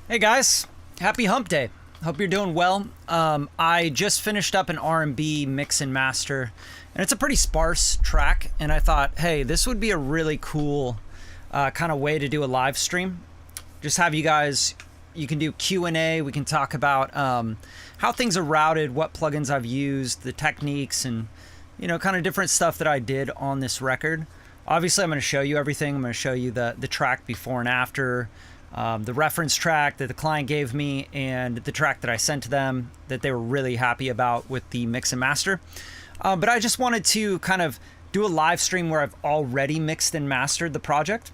Hey guys, happy hump day. Hope you're doing well. I just finished up an R&B mix and master, and it's a pretty sparse track, and I thought, hey, this would be a really cool kind of way to do a live stream. Just have you guys, you can do Q&A, we can talk about how things are routed, what plugins I've used, the techniques, and kind of different stuff that I did on this record. Obviously, I'm going to show you everything. I'm going to show you the track before and after, the reference track that the client gave me, and the track that I sent to them that they were really happy about with the mix and master. But I just wanted to kind of do a live stream where I've already mixed and mastered the project,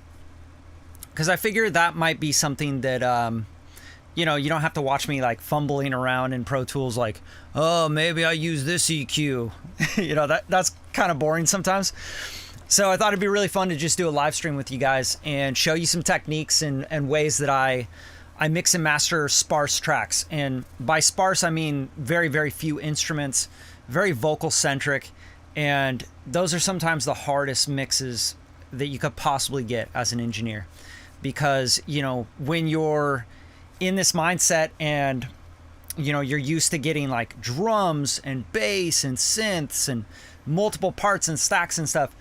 because I figured that might be something that you don't have to watch me like fumbling around in Pro Tools like, oh, maybe I use this EQ. That's kind of boring sometimes. So I thought it'd be really fun to just do a live stream with you guys and show you some techniques and ways that I mix and master sparse tracks. And by sparse, I mean very, very few instruments, very vocal centric. And those are sometimes the hardest mixes that you could possibly get as an engineer. Because, when you're in this mindset and, you're used to getting like drums and bass and synths and multiple parts and stacks and stuff,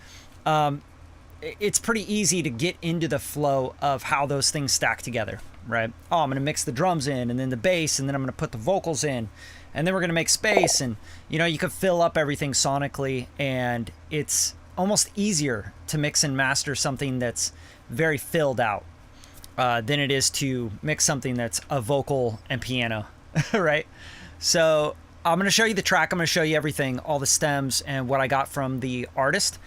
it's pretty easy to get into the flow of how those things stack together, right? Oh, I'm going to mix the drums in and then the bass, and then I'm going to put the vocals in, and then we're going to make space. And, you could fill up everything sonically, and it's almost easier to mix and master something that's very filled out than it is to mix something that's a vocal and piano, right? So I'm going to show you the track. I'm going to show you everything, all the stems and what I got from the artist.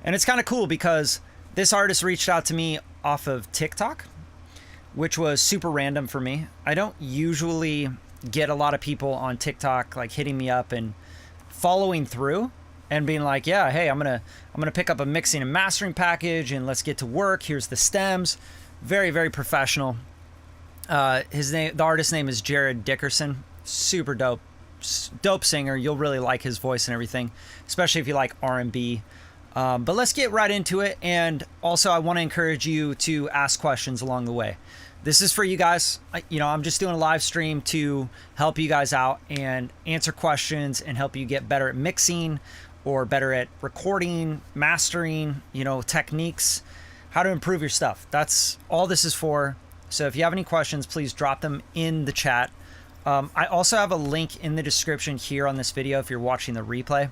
And it's kind of cool because this artist reached out to me off of TikTok, which was super random for me. I don't usually get a lot of people on TikTok like hitting me up and following through and being like, yeah, hey, I'm gonna pick up a mixing and mastering package and let's get to work. Here's the stems. Very, very professional. The artist's name is Jared Dickerson. Super dope singer. You'll really like his voice and everything, especially if you like R&B. But let's get right into it. And also I want to encourage you to ask questions along the way. This is for you guys. I'm just doing a live stream to help you guys out and answer questions and help you get better at mixing or better at recording, mastering, techniques, how to improve your stuff. That's all this is for. So if you have any questions, please drop them in the chat. I also have a link in the description here on this video if you're watching the replay.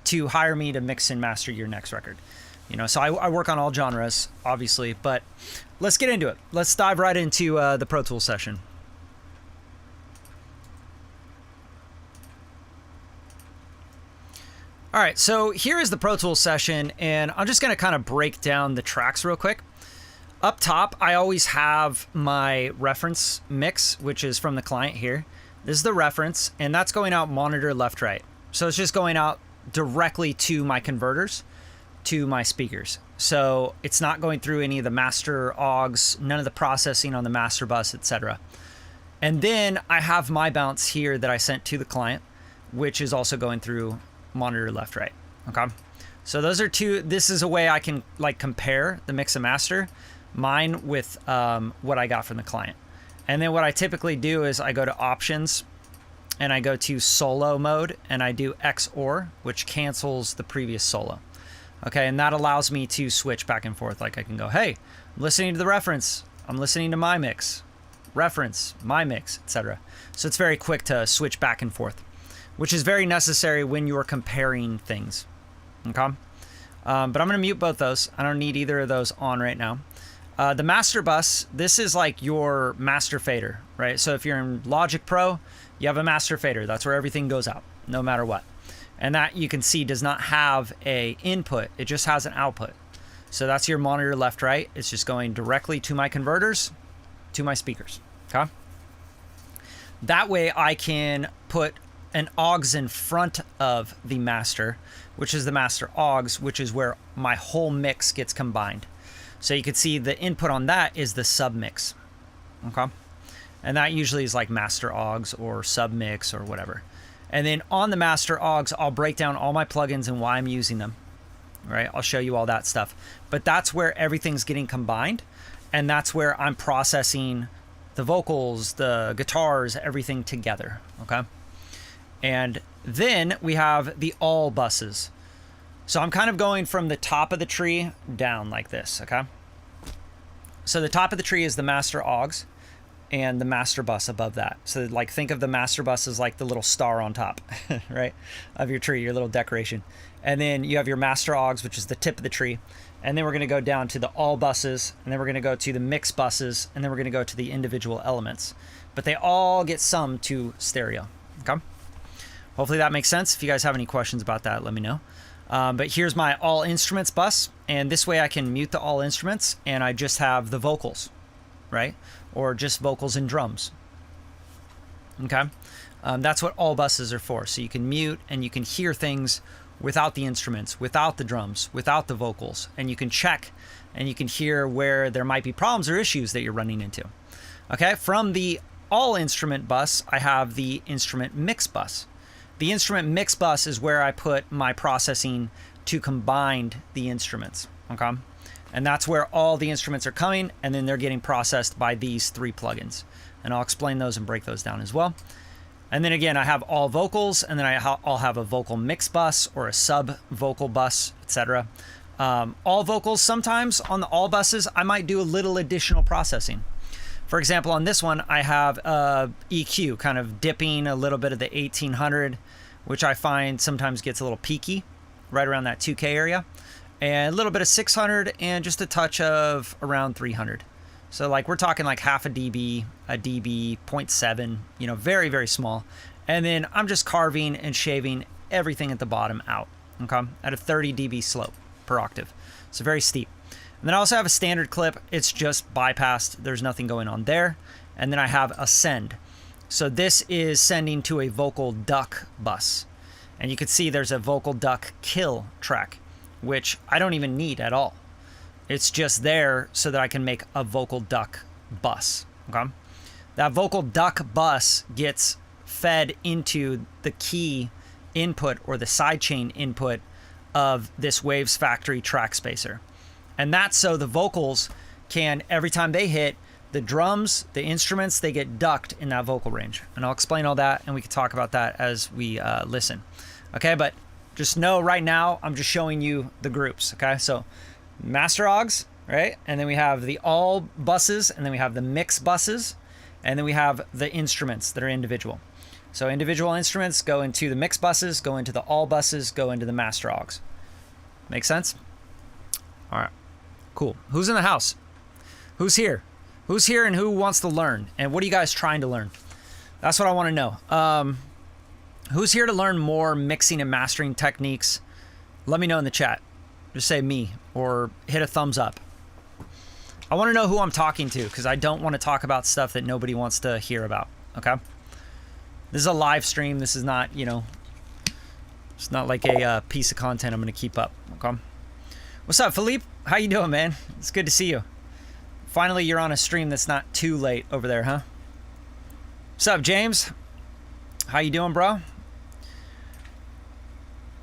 To hire me to mix and master your next record. So I work on all genres, obviously, but let's get into it. Let's dive right into the Pro Tools session. All right, so here is the Pro Tools session, and I'm just gonna kind of break down the tracks real quick. Up top, I always have my reference mix, which is from the client here. This is the reference, and that's going out monitor left, right. So it's just going out directly to my converters, to my speakers. So it's not going through any of the master augs, none of the processing on the master bus, etc. And then I have my bounce here that I sent to the client, which is also going through monitor left, right. Okay. So those are two. This is a way I can like compare the mix and master, mine with what I got from the client. And then what I typically do is I go to options, and I go to solo mode, and I do XOR, which cancels the previous solo. Okay, and that allows me to switch back and forth. Like I can go, hey, I'm listening to the reference, I'm listening to my mix, reference, my mix, etc. So it's very quick to switch back and forth, which is very necessary when you're comparing things. Okay, but I'm gonna mute both those. I don't need either of those on right now. The master bus, this is like your master fader, right? So if you're in Logic Pro, you have a master fader. That's where everything goes out, no matter what. And that, you can see, does not have a input. It just has an output. So that's your monitor left, right. It's just going directly to my converters, to my speakers, okay? That way I can put an augs in front of the master, which is the master augs, which is where my whole mix gets combined. So you can see the input on that is the submix, okay? And that usually is like master augs or submix or whatever. And then on the master augs, I'll break down all my plugins and why I'm using them, right? I'll show you all that stuff. But that's where everything's getting combined. And that's where I'm processing the vocals, the guitars, everything together, okay? And then we have the all buses. So I'm kind of going from the top of the tree down like this, okay? So the top of the tree is the master augs and the master bus above that. So like think of the master bus as like the little star on top, right, of your tree, your little decoration. And then you have your master augs, which is the tip of the tree. And then we're going to go down to the all buses, and then we're going to go to the mix buses, and then we're going to go to the individual elements. But they all get summed to stereo, okay? Hopefully that makes sense. If you guys have any questions about that, let me know. But here's my all instruments bus, and this way I can mute the all instruments, and I just have the vocals, right? Or just vocals and drums, okay? That's what all buses are for. So you can mute and you can hear things without the instruments, without the drums, without the vocals, and you can check and you can hear where there might be problems or issues that you're running into. Okay, from the all instrument bus, I have the instrument mix bus. The instrument mix bus is where I put my processing to combine the instruments, okay? And that's where all the instruments are coming, and then they're getting processed by these 3 plugins. And I'll explain those and break those down as well. And then again, I have all vocals, and then I'll have a vocal mix bus or a sub vocal bus, etc. All vocals, sometimes on the all buses, I might do a little additional processing. For example, on this one, I have EQ kind of dipping a little bit of the 1800, which I find sometimes gets a little peaky, right around that 2K area, and a little bit of 600 and just a touch of around 300. So like we're talking like half a dB, 0.7, you know, very, very small. And then I'm just carving and shaving everything at the bottom out, okay, at a 30 dB slope per octave. So very steep. And then I also have a standard clip. It's just bypassed. There's nothing going on there. And then I have a send. So this is sending to a vocal duck bus. And you can see there's a vocal duck kill track, which I don't even need at all. It's just there so that I can make a vocal duck bus, okay? That vocal duck bus gets fed into the key input or the sidechain input of this Waves Factory track spacer. And that's so the vocals can, every time they hit, the drums, the instruments, they get ducked in that vocal range. And I'll explain all that, and we can talk about that as we listen. Okay, but just know right now, I'm just showing you the groups, okay? So master augs, right? And then we have the all buses, and then we have the mix buses, and then we have the instruments that are individual. So individual instruments go into the mix buses, go into the all buses, go into the master augs. Make sense? All right, cool. Who's in the house? Who's here? Who's here and who wants to learn? And what are you guys trying to learn? That's what I want to know. Who's here to learn more mixing and mastering techniques? Let me know in the chat. Just say me or hit a thumbs up. I want to know who I'm talking to because I don't want to talk about stuff that nobody wants to hear about, okay? This is a live stream. This is not, you know, it's not like a piece of content I'm going to keep up, okay? What's up, Philippe? How you doing, man? It's good to see you. Finally, you're on a stream that's not too late over there, huh? What's up, James? How you doing, bro?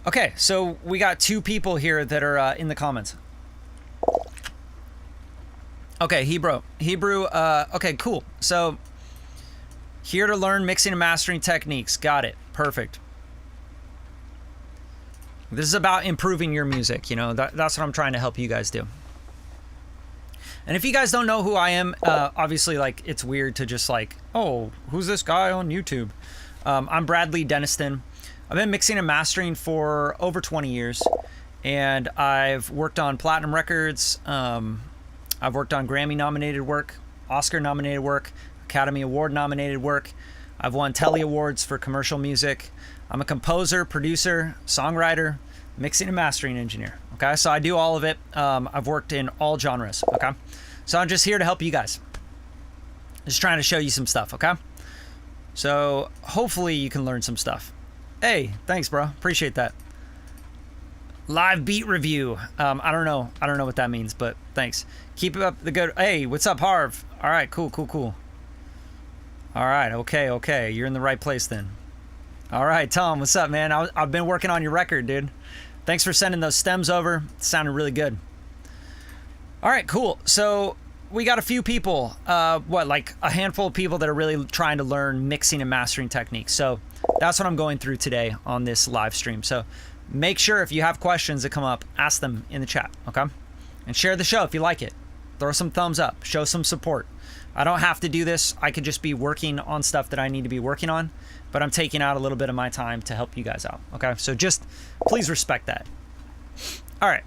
Okay, so we got 2 people here that are in the comments. Okay, Hebrew, okay, cool. So, here to learn mixing and mastering techniques. Got it. Perfect. This is about improving your music, you know, that's what I'm trying to help you guys do. And if you guys don't know who I am, obviously, like, it's weird to just like, oh, who's this guy on YouTube? I'm Bradley Deniston. I've been mixing and mastering for over 20 years, and I've worked on platinum records. I've worked on Grammy-nominated work, Oscar-nominated work, Academy Award-nominated work. I've won Telly Awards for commercial music. I'm a composer, producer, songwriter, mixing and mastering engineer, okay? So I do all of it. I've worked in all genres, okay? So I'm just here to help you guys. Just trying to show you some stuff, okay? So hopefully you can learn some stuff. Hey, thanks, bro. Appreciate that. Live beat review. I don't know what that means, but thanks. Keep up the good. Hey, what's up, Harv? All right, cool. All right, okay. You're in the right place then. All right, Tom, what's up, man? I've been working on your record, dude. Thanks for sending those stems over. It sounded really good. All right, cool. So we got a few people, like a handful of people that are really trying to learn mixing and mastering techniques. So that's what I'm going through today on this live stream. So make sure if you have questions that come up, ask them in the chat, okay? And share the show if you like it. Throw some thumbs up, show some support. I don't have to do this. I could just be working on stuff that I need to be working on, but I'm taking out a little bit of my time to help you guys out, okay? So just please respect that. All right.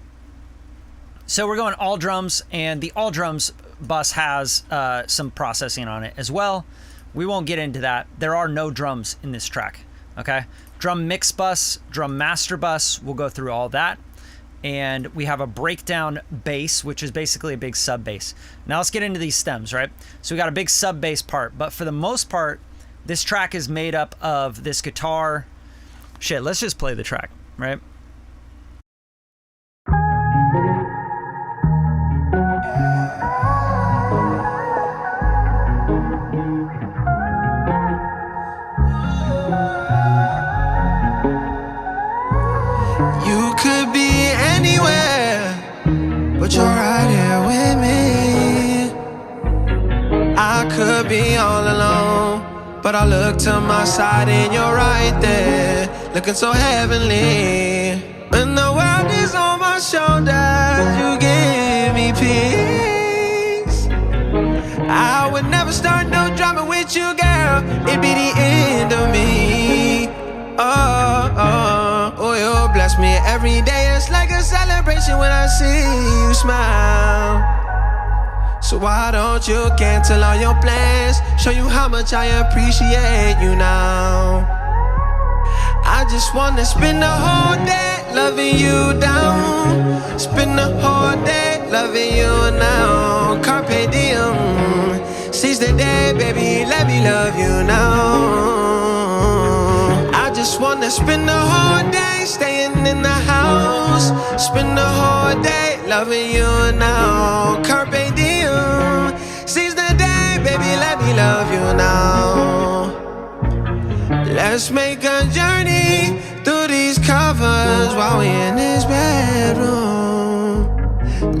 So we're going all drums, and the all drums bus has some processing on it as well. We won't get into that. There are no drums in this track, okay? Drum mix bus, drum master bus, we'll go through all that. And we have a breakdown bass, which is basically a big sub bass. Now let's get into these stems, right? So we got a big sub bass part, but for the most part, this track is made up of this guitar. Shit, let's just play the track, right? You could be anywhere, but you're right here with me. I could be all alone, but I look to my side and you're right there, looking so heavenly. When the world is on my shoulders, you give me peace. I would never start no drama with you, girl. It'd be the end of me. Oh, you bless me every day. It's like a celebration when I see you smile. So why don't you cancel all your plans? Show you how much I appreciate you now. I just wanna spend the whole day loving you down. Spend the whole day loving you now. Carpe diem, seize the day, baby, let me love you now. Just wanna spend the whole day staying in the house. Spend the whole day loving you now. Carpe diem, seize the day, baby, let me love you now. Let's make a journey through these covers while we in this bedroom.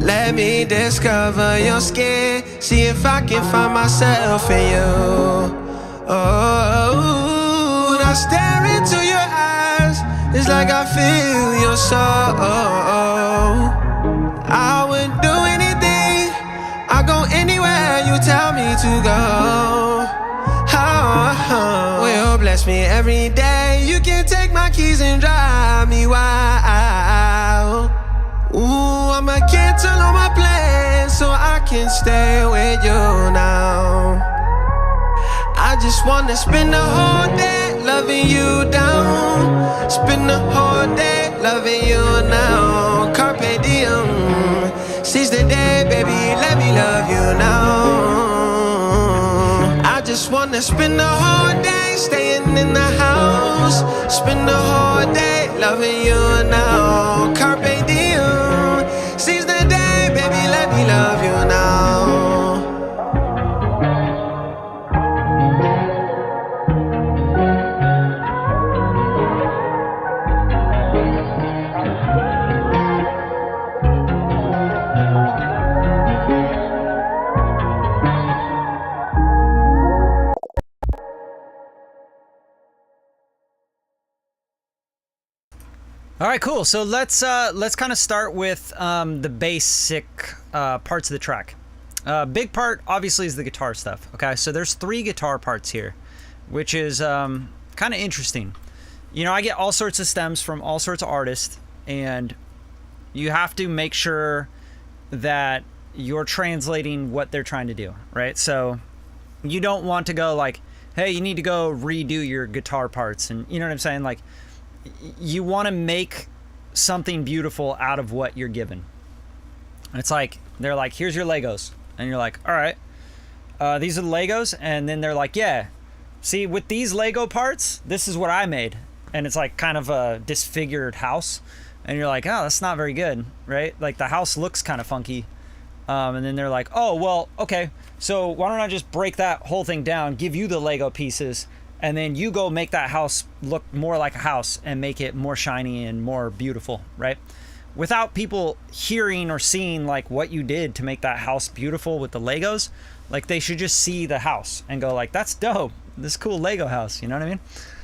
Let me discover your skin, see if I can find myself in you. Oh, I stare into your eyes, it's like I feel your soul. I would do anything, I go anywhere you tell me to go. Will you bless me every day? You can take my keys and drive me wild. Ooh, I'ma cancel all my plans so I can stay with you now. I just wanna spend the whole day loving you down. Spend the whole day loving you now. Carpe diem, seize the day, baby, let me love you now. I just wanna spend the whole day staying in the house. Spend the whole day loving you now. Carpe diem, seize the day, baby, let me love you now. All right, cool. So let's kind of start with the basic parts of the track. Big part obviously is the guitar stuff. Okay, so there's 3 guitar parts here, which is kind of interesting. You know, I get all sorts of stems from all sorts of artists, and you have to make sure that you're translating what they're trying to do, right? So you don't want to go like, hey, you need to go redo your guitar parts, and you know what I'm saying? Like, you want to make something beautiful out of what you're given. It's like, they're like, here's your Legos. And you're like, all right, these are the Legos. And then they're like, yeah, see, with these Lego parts, this is what I made. And it's like kind of a disfigured house. And you're like, oh, that's not very good, right? Like the house looks kind of funky. And then they're like, oh, well, okay. So why don't I just break that whole thing down, give you the Lego pieces, and then you go make that house look more like a house and make it more shiny and more beautiful, right? without people hearing or seeing like what you did to make that house beautiful with the Legos. Like they should just see the house and go like, that's dope, this cool Lego house, you know what I mean?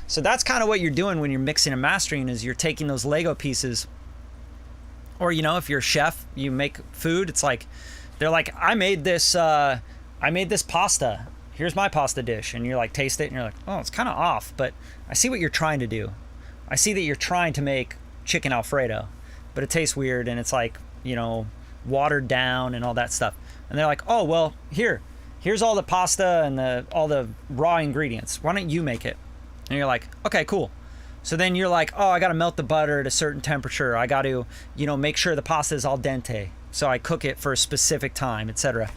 So that's kind of what you're doing when you're mixing and mastering, is you're taking those Lego pieces, or, you know, if you're a chef, you make food, it's like, they're like, I made this pasta. Here's my pasta dish. And you're like, taste it, and you're like, oh, it's kind of off, but I see what you're trying to do. I see that you're trying to make chicken Alfredo, but it tastes weird, and it's like, you know, watered down and all that stuff. And they're like, oh, well, here's all the pasta and all the raw ingredients. Why don't you make it? And you're like, okay, cool. So then you're like, oh, I got to melt the butter at a certain temperature. I got to, you know, make sure the pasta is al dente. So I cook it for a specific time, etc.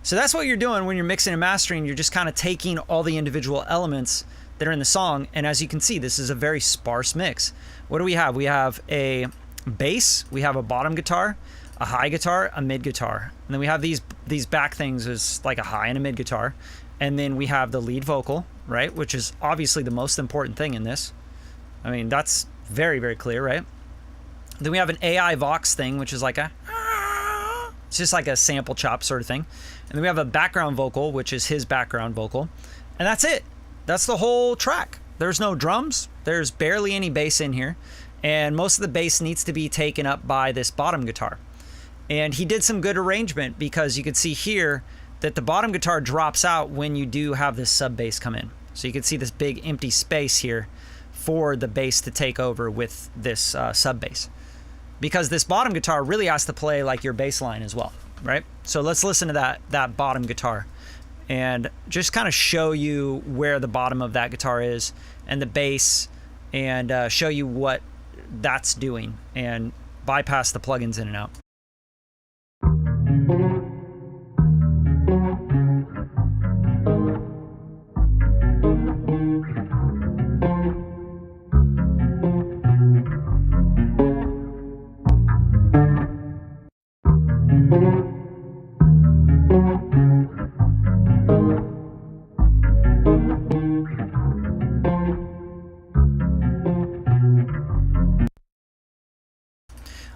So that's what you're doing when you're mixing and mastering. You're just kind of taking all the individual elements that are in the song. And as you can see, this is a very sparse mix. What do we have? We have a bass, we have a bottom guitar, a high guitar, a mid guitar. And then we have these back things as like a high and a mid guitar. And then we have the lead vocal, right? Which is obviously the most important thing in this. I mean, that's very, very clear, right? Then we have an AI Vox thing, which is like it's just like a sample chop sort of thing. And then we have a background vocal, which is his background vocal. And that's it. That's the whole track. There's no drums. There's barely any bass in here. And most of the bass needs to be taken up by this bottom guitar. And he did some good arrangement, because you can see here that the bottom guitar drops out when you do have this sub bass come in. So you can see this big empty space here for the bass to take over with this sub bass, because this bottom guitar really has to play like your bass line as well, right? So let's listen to that bottom guitar and just kind of show you where the bottom of that guitar is and the bass, and show you what that's doing, and bypass the plugins in and out.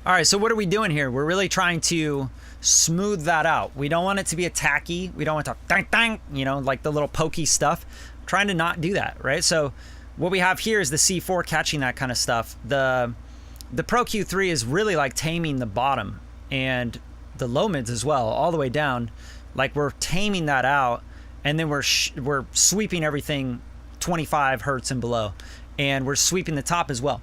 All right, so what are we doing here? We're really trying to smooth that out. We don't want it to be a tacky. We don't want to dang, dang, you know, like the little pokey stuff. I'm trying to not do that, right? So what we have here is the C4 catching that kind of stuff. The Pro Q3 is really like taming the bottom and the low mids as well, all the way down. Like we're taming that out, and then we're sweeping everything 25 hertz and below, and we're sweeping the top as well,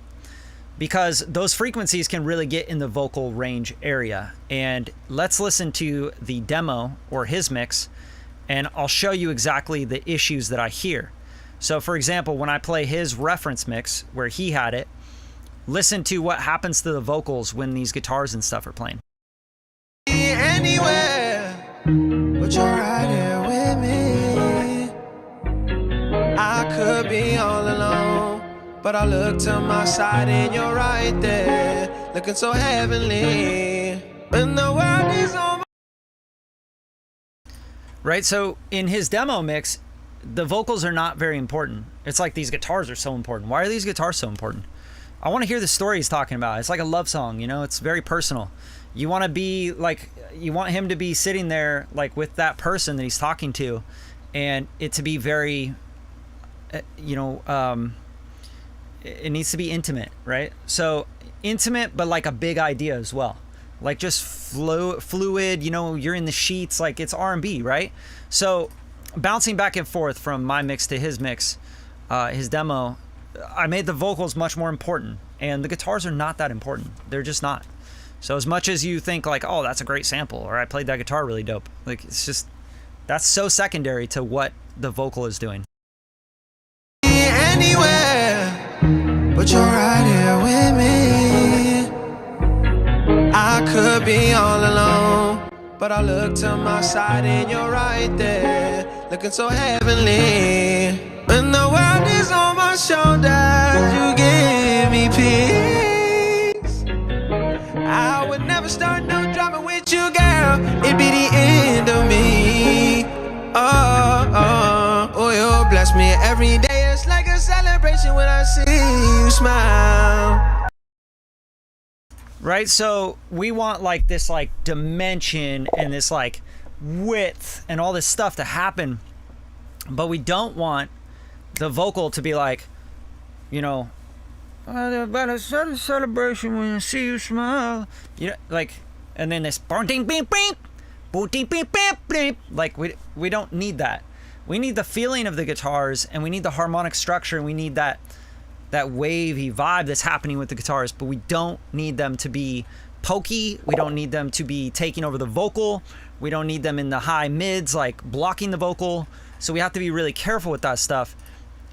because those frequencies can really get in the vocal range area. And let's listen to the demo or his mix, and I'll show you exactly the issues that I hear. So for example, when I play his reference mix where he had it, listen to what happens to the vocals when these guitars and stuff are playing. Anywhere, but you're right here with me. I could be all alone, but I look to my side and you're right there, looking so heavenly. When the world is on. Right, so in his demo mix, the vocals are not very important. It's like these guitars are so important. Why are these guitars so important? I want to hear the story he's talking about. It's like a love song, you know, it's very personal. You want to be like, you want him to be sitting there like with that person that he's talking to, and it to be very, you know, it needs to be intimate, right? So intimate, but like a big idea as well. Like just fluid, you know, you're in the sheets, like it's R&B, right? So bouncing back and forth from my mix to his mix, his demo, I made the vocals much more important, and the guitars are not that important. They're just not. So as much as you think like, oh, that's a great sample, or I played that guitar really dope, like it's just, that's so secondary to what the vocal is doing. Anywhere, but you're right here with me. I could be all alone, but I look to my side and you're right there, looking so heavenly. When the world is on my shoulders, you give me peace. I would never start no drama with you, girl. It'd be the end of me. Oh, oh, oh, you bless me every day. It's like a celebration when I see you smile. right? So we want like this like dimension and this like width and all this stuff to happen, but we don't want the vocal to be like, you know, about a celebration when I see you smile, you know, like, and then this like we don't need that. We need the feeling of the guitars, and we need the harmonic structure, and we need that wavy vibe that's happening with the guitars, but we don't need them to be pokey. We don't need them to be taking over the vocal. We don't need them in the high mids, like blocking the vocal. So we have to be really careful with that stuff.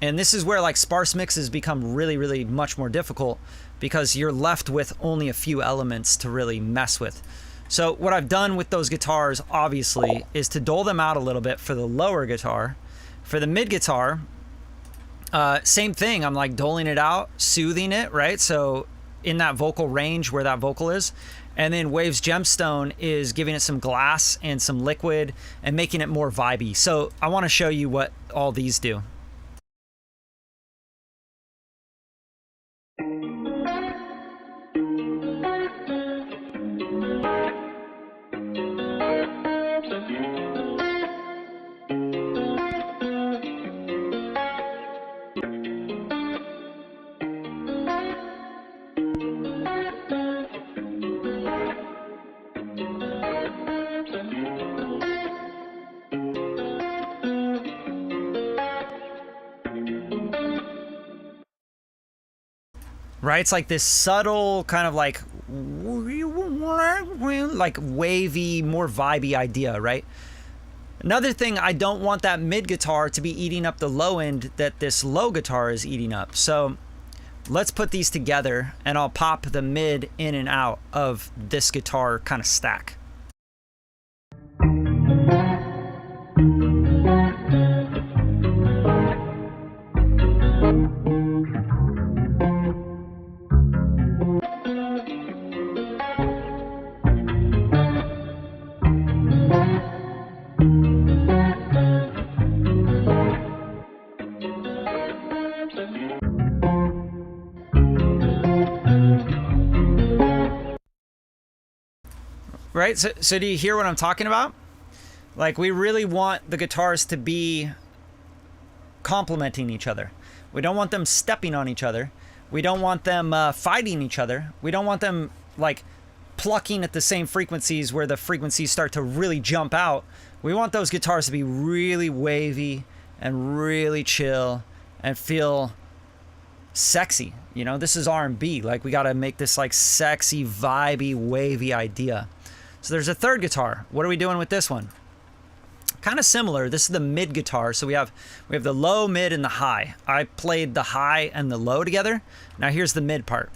And this is where like sparse mixes become really, really much more difficult, because you're left with only a few elements to really mess with. So what I've done with those guitars, obviously, is to dole them out a little bit for the lower guitar. For the mid guitar, same thing. I'm like doling it out, soothing it, right? So in that vocal range where that vocal is. And then Waves Gemstone is giving it some glass and some liquid and making it more vibey. So I want to show you what all these do. Right? It's like this subtle kind of like wavy, more vibey idea, right? Another thing, I don't want that mid guitar to be eating up the low end that this low guitar is eating up. So let's put these together, and I'll pop the mid in and out of this guitar kind of stack. Right? So do you hear what I'm talking about? Like, we really want the guitars to be complementing each other. We don't want them stepping on each other. We don't want them fighting each other. We don't want them like plucking at the same frequencies where the frequencies start to really jump out. We want those guitars to be really wavy and really chill and feel sexy. You know, this is R&B. Like, we got to make this like sexy, vibey, wavy idea. So there's a third guitar. What are we doing with this one? Kind of similar. This is the mid guitar. So we have the low, mid, and the high. I played the high and the low together. Now here's the mid part.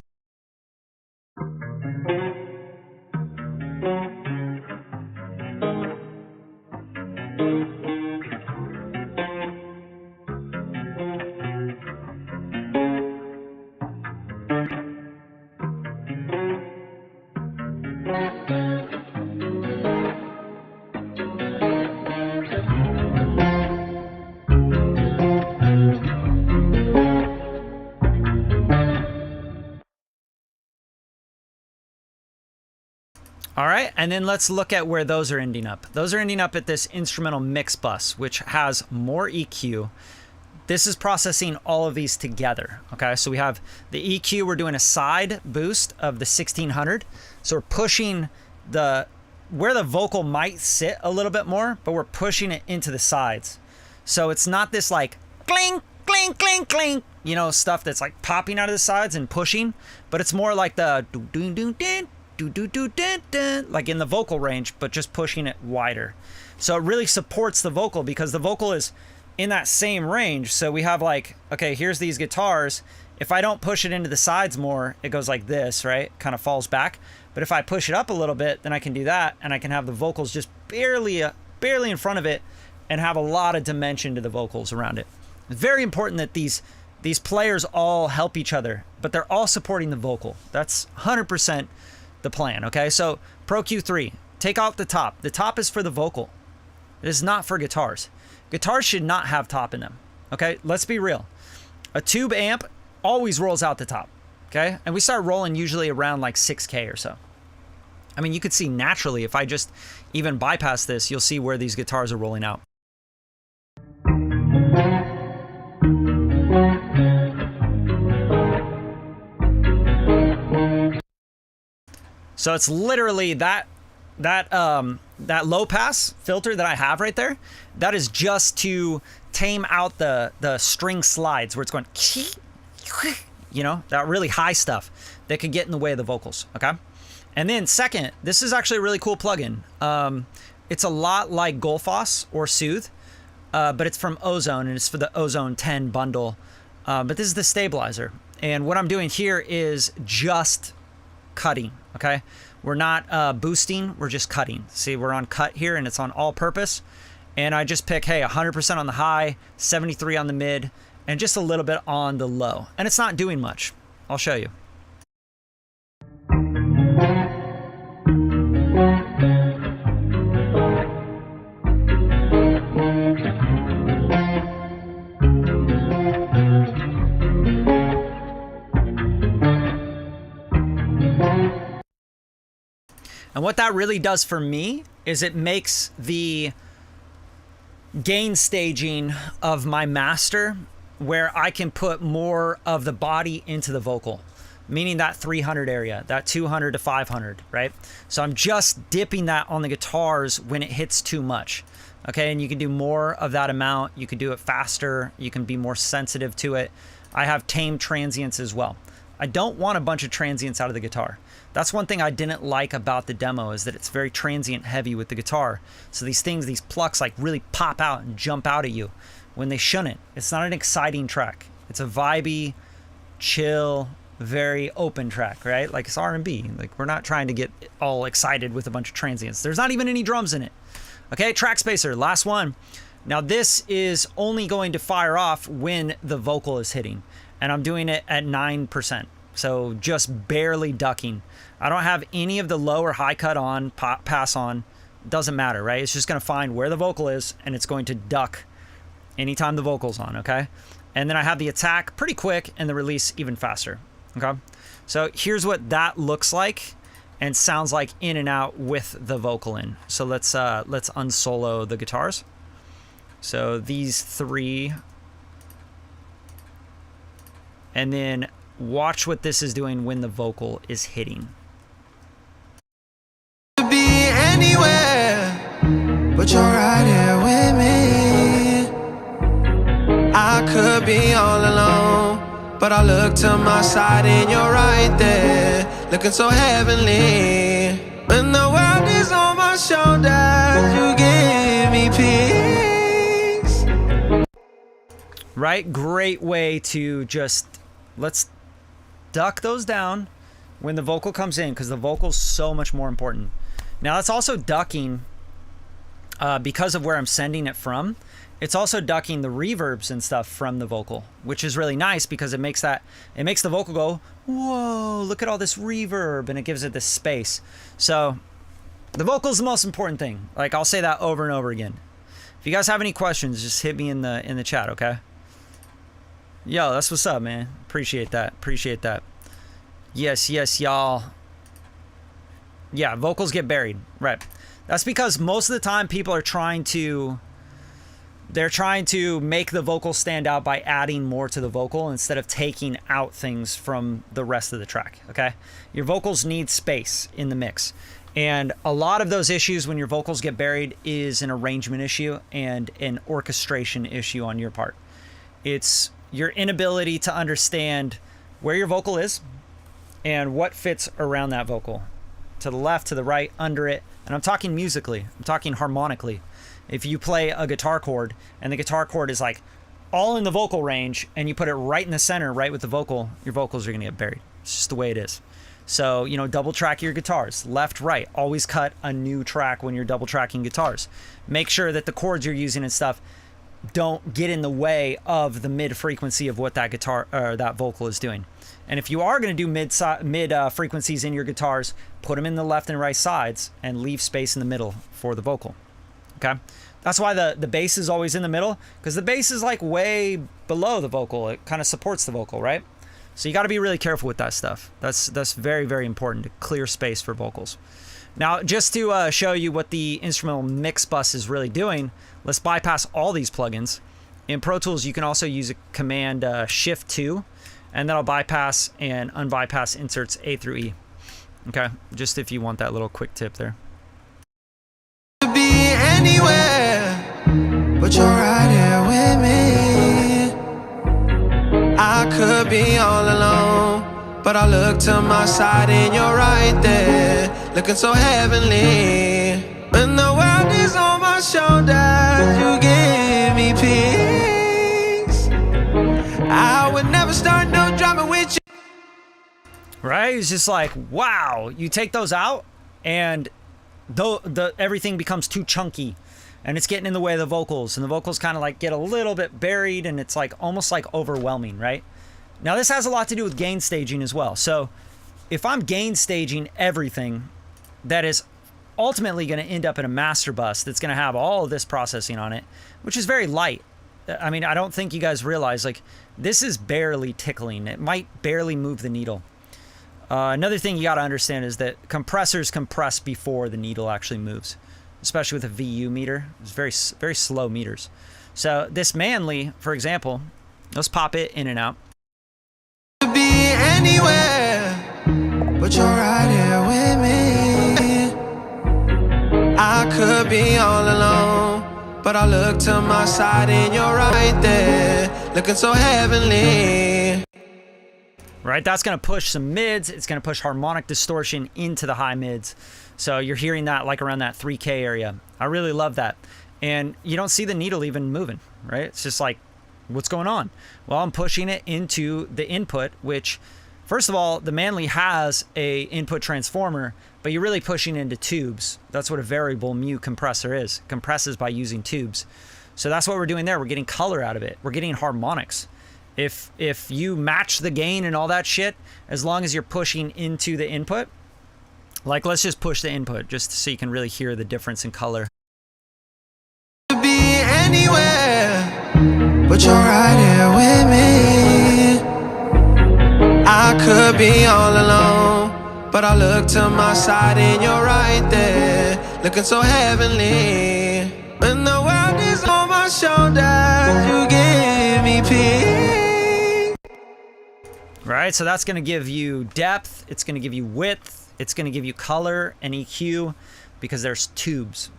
All right, and then let's look at where those are ending up. Those are ending up at this instrumental mix bus, which has more EQ. This is processing all of these together, okay? So we have the EQ, we're doing a side boost of the 1600. So we're pushing where the vocal might sit a little bit more, but we're pushing it into the sides. So it's not this like clink, clink, clink, clink, you know, stuff that's like popping out of the sides and pushing, but it's more like the like in the vocal range, but just pushing it wider. So it really supports the vocal because the vocal is in that same range. So we have like, okay, here's these guitars. If I don't push it into the sides more, it goes like this, right? Kind of falls back. But if I push it up a little bit, then I can do that, and I can have the vocals just barely in front of it and have a lot of dimension to the vocals around it. It's very important that these players all help each other, but they're all supporting the vocal. That's 100% the plan, okay? So Pro Q3, take out the top. The top is for the vocal. It is not for guitars. Guitars should not have top in them, okay? Let's be real. A tube amp always rolls out the top. Okay, and we start rolling usually around like 6K or so. I mean, you could see naturally, if I just even bypass this, you'll see where these guitars are rolling out. So it's literally that low pass filter that I have right there. That is just to tame out the string slides where it's going, you know, that really high stuff that could get in the way of the vocals. Okay. And then second, this is actually a really cool plugin. It's a lot like Gullfoss or Soothe, but it's from Ozone, and it's for the Ozone 10 bundle. But this is the stabilizer. And what I'm doing here is just cutting, okay? We're not boosting, we're just cutting. See, we're on cut here, and it's on all purpose. And I just pick, hey, 100% on the high, 73 on the mid, and just a little bit on the low. And it's not doing much. I'll show you. And what that really does for me is it makes the gain staging of my master where I can put more of the body into the vocal, meaning that 300 area, that 200 to 500, right? So I'm just dipping that on the guitars when it hits too much. Okay, and you can do more of that amount. You can do it faster. You can be more sensitive to it. I have tamed transients as well. I don't want a bunch of transients out of the guitar. That's one thing I didn't like about the demo, is that it's very transient heavy with the guitar. So these things, these plucks, like really pop out and jump out at you when they shouldn't. It's not an exciting track. It's a vibey, chill, very open track, right? Like it's R&B. Like we're not trying to get all excited with a bunch of transients. There's not even any drums in it. Okay, track spacer, last one. Now this is only going to fire off when the vocal is hitting, and I'm doing it at 9%. So just barely ducking. I don't have any of the low or high cut on, pass on. Doesn't matter, right? It's just going to find where the vocal is, and it's going to duck anytime the vocal's on, okay? And then I have the attack pretty quick and the release even faster, okay? So here's what that looks like and sounds like in and out with the vocal in. So let's unsolo the guitars. So these three, and then watch what this is doing when the vocal is hitting. Be anywhere, but you're right here with me. I could be all alone, but I look to my side and you're right there, looking so heavenly. When the world is on my shoulders, you give me peace. Right? Great way to just, let's duck those down when the vocal comes in, because the vocal's so much more important. Now it's also ducking because of where I'm sending it from. It's also ducking the reverbs and stuff from the vocal, which is really nice because it makes the vocal go, whoa, look at all this reverb, and it gives it this space. So the vocal is the most important thing. Like, I'll say that over and over again. If you guys have any questions, just hit me in the chat, okay? Yo, that's what's up, man. Appreciate that. Appreciate that. Yes, y'all. Yeah, vocals get buried. Right. That's because most of the time people are trying to make the vocal stand out by adding more to the vocal instead of taking out things from the rest of the track, okay? Your vocals need space in the mix. And a lot of those issues when your vocals get buried is an arrangement issue and an orchestration issue on your part. It's your inability to understand where your vocal is and what fits around that vocal. To the left, to the right, under it. And I'm talking musically. I'm talking harmonically. If you play a guitar chord and the guitar chord is like all in the vocal range and you put it right in the center, right with the vocal, your vocals are going to get buried. It's just the way it is. So, you know, double track your guitars, left, right. Always cut a new track when you're double tracking guitars. Make sure that the chords you're using and stuff don't get in the way of the mid frequency of what that guitar or that vocal is doing. And if you are going to do mid frequencies in your guitars, put them in the left and right sides and leave space in the middle for the vocal. Okay? That's why the bass is always in the middle, because the bass is like way below the vocal. It kind of supports the vocal, right? So you got to be really careful with that stuff. That's very, very important to clear space for vocals. Now, just to show you what the instrumental mix bus is really doing, let's bypass all these plugins. In Pro Tools, you can also use a command Shift 2, and that'll bypass and unbypass inserts A through E. Okay, just if you want that little quick tip there. Be anywhere, but you're right here with me. I could be all alone, but I look to my side and you're right there, looking so heavenly. When the world is on my shoulders, you give me peace. I would never start no drama with you. Right? It's just like, wow, you take those out and everything becomes too chunky and it's getting in the way of the vocals, and the vocals kind of like get a little bit buried, and it's like almost like overwhelming, right? Now this has a lot to do with gain staging as well. So if I'm gain staging everything, that is ultimately going to end up in a master bus that's going to have all of this processing on it, which is very light. I mean, I don't think you guys realize, like, this is barely tickling. It might barely move the needle. Another thing you got to understand is that compressors compress before the needle actually moves, especially with a VU meter. It's very, very slow meters. So this Manly, for example, let's pop it in and out. Be anywhere, but you're right here with me. I could be all alone, but I look to my side and you're right there, looking so heavenly. Right, that's going to push some mids. It's going to push harmonic distortion into the high mids. So you're hearing that like around that 3K area. I really love that. And you don't see the needle even moving, right? It's just like, what's going on? Well, I'm pushing it into the input, which, first of all, the Manly has a input transformer, but you're really pushing into tubes. That's what a variable mu compressor is. It compresses by using tubes. So that's what we're doing there. We're getting color out of it. We're getting harmonics. If you match the gain and all that shit, as long as you're pushing into the input, like let's just push the input just so you can really hear the difference in color. Be anywhere, but you're right here with me. I could be all alone, but I look to my side and you're right there, looking so heavenly. When the world is on my shoulders, you give me peace. Right, so that's going to give you depth, it's going to give you width, it's going to give you color and EQ, because there's tubes.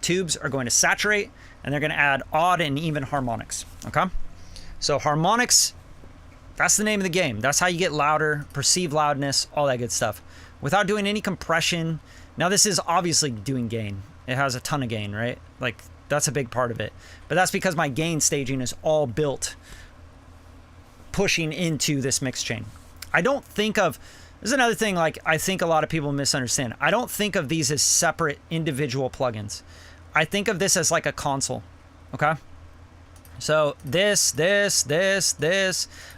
Tubes are going to saturate, and they're going to add odd and even harmonics, okay? So harmonics, that's the name of the game. That's how you get louder, perceive loudness, all that good stuff, without doing any compression. Now this is obviously doing gain. It has a ton of gain, right? Like, that's a big part of it. But that's because my gain staging is all built pushing into this mix chain. I don't think of, this is another thing, like, I think a lot of people misunderstand. I don't think of these as separate individual plugins. I think of this as like a console, okay? So this.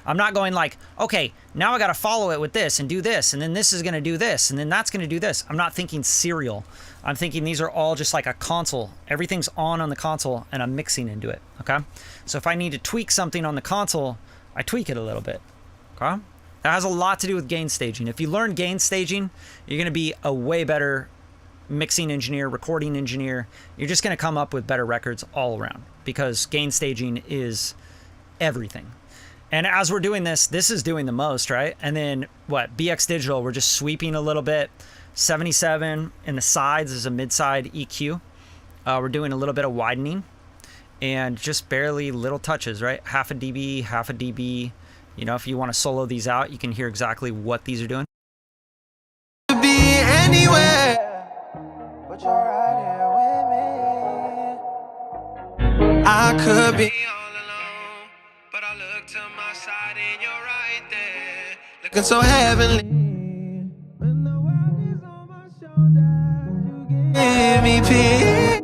I'm not going like, okay, now I got to follow it with this and do this, and then this is going to do this, and then that's going to do this. I'm not thinking serial. I'm thinking these are all just like a console. Everything's on the console, and I'm mixing into it, okay? So if I need to tweak something on the console, I tweak it a little bit, okay? That has a lot to do with gain staging. If you learn gain staging, you're going to be a way better mixing engineer, recording engineer. You're just going to come up with better records all around, because gain staging is everything. And as we're doing this, this is doing the most, right? And then what? BX Digital, we're just sweeping a little bit. 77 in the sides is a mid-side EQ. We're doing a little bit of widening and just barely little touches, right? Half a dB, half a dB. You know, if you want to solo these out, you can hear exactly what these are doing. Be anywhere, but you're right here with me. I could be all alone, but I look to my side and you're right there, looking so heavenly. When the world is on my shoulders, you give me peace.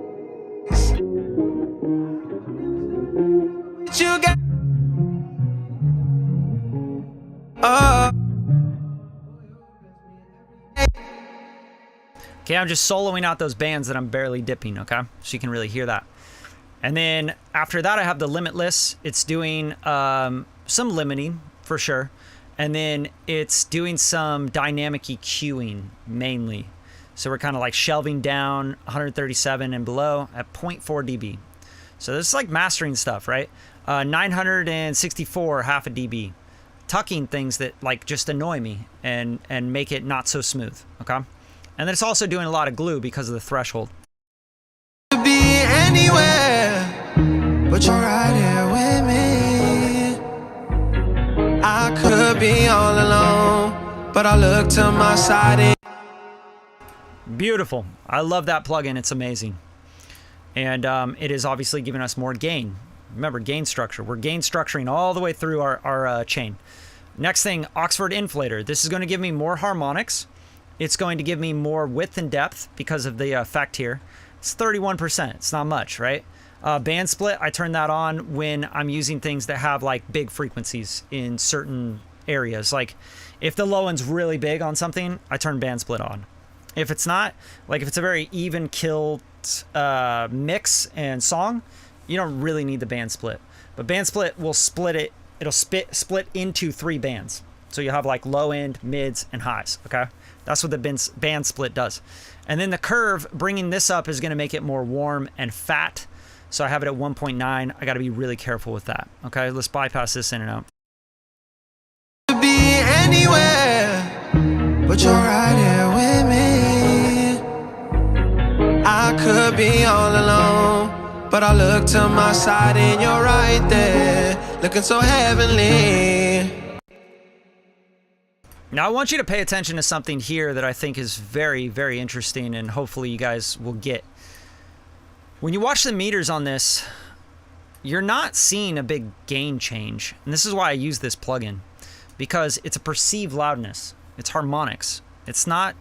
You got Okay, I'm just soloing out those bands that I'm barely dipping, okay? So you can really hear that. And then after that, I have the limitless. It's doing some limiting for sure. And then it's doing some dynamic EQing mainly. So we're kind of like shelving down 137 and below at 0.4 dB. So this is like mastering stuff, right? 964, half a dB. Tucking things that like just annoy me and make it not so smooth, okay? And then it's also doing a lot of glue because of the threshold. Be anywhere, but you're right here with me. I could be all alone, but I look to my side and Beautiful. I love that plugin. It's amazing. And it is obviously giving us more gain. Remember, gain structure. We're gain structuring all the way through our chain. Next thing, Oxford Inflator. This is going to give me more harmonics. It's going to give me more width and depth because of the effect here. It's 31%. It's not much, right? Band split, I turn that on when I'm using things that have like big frequencies in certain areas. Like if the low end's really big on something, I turn band split on. If it's not, like if it's a very even killed mix and song, you don't really need the band split. But band split will split it. It'll split into 3 bands. So you have like low end, mids, and highs, okay? That's what the band split does. And then the curve, bringing this up is gonna make it more warm and fat. So I have it at 1.9. I gotta be really careful with that, okay? Let's bypass this in and out. be anywhere, but you're right here with me. I could be all alone, but I look to my side and you're right there, looking so heavenly. Now I want you to pay attention to something here that I think is very, very interesting and hopefully you guys will get. When you watch the meters on this, you're not seeing a big gain change. And this is why I use this plugin, because it's a perceived loudness. It's harmonics. It's not,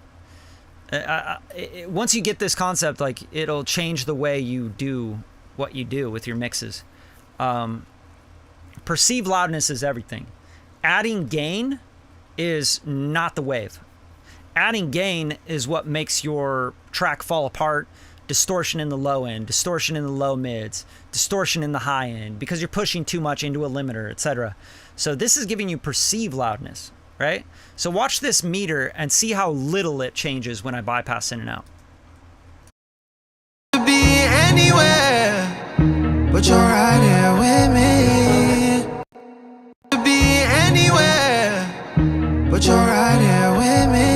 once you get this concept, like it'll change the way you do what you do with your mixes. Perceived loudness is everything. Adding gain is not the wave. Adding gain is what makes your track fall apart. Distortion in the low end, distortion in the low mids, distortion in the high end, because you're pushing too much into a limiter, etc. So this is giving you perceived loudness, right? So watch this meter and see how little it changes when I bypass in and out. Be anywhere, but you're right here with me. Be anywhere, but you're right here with me.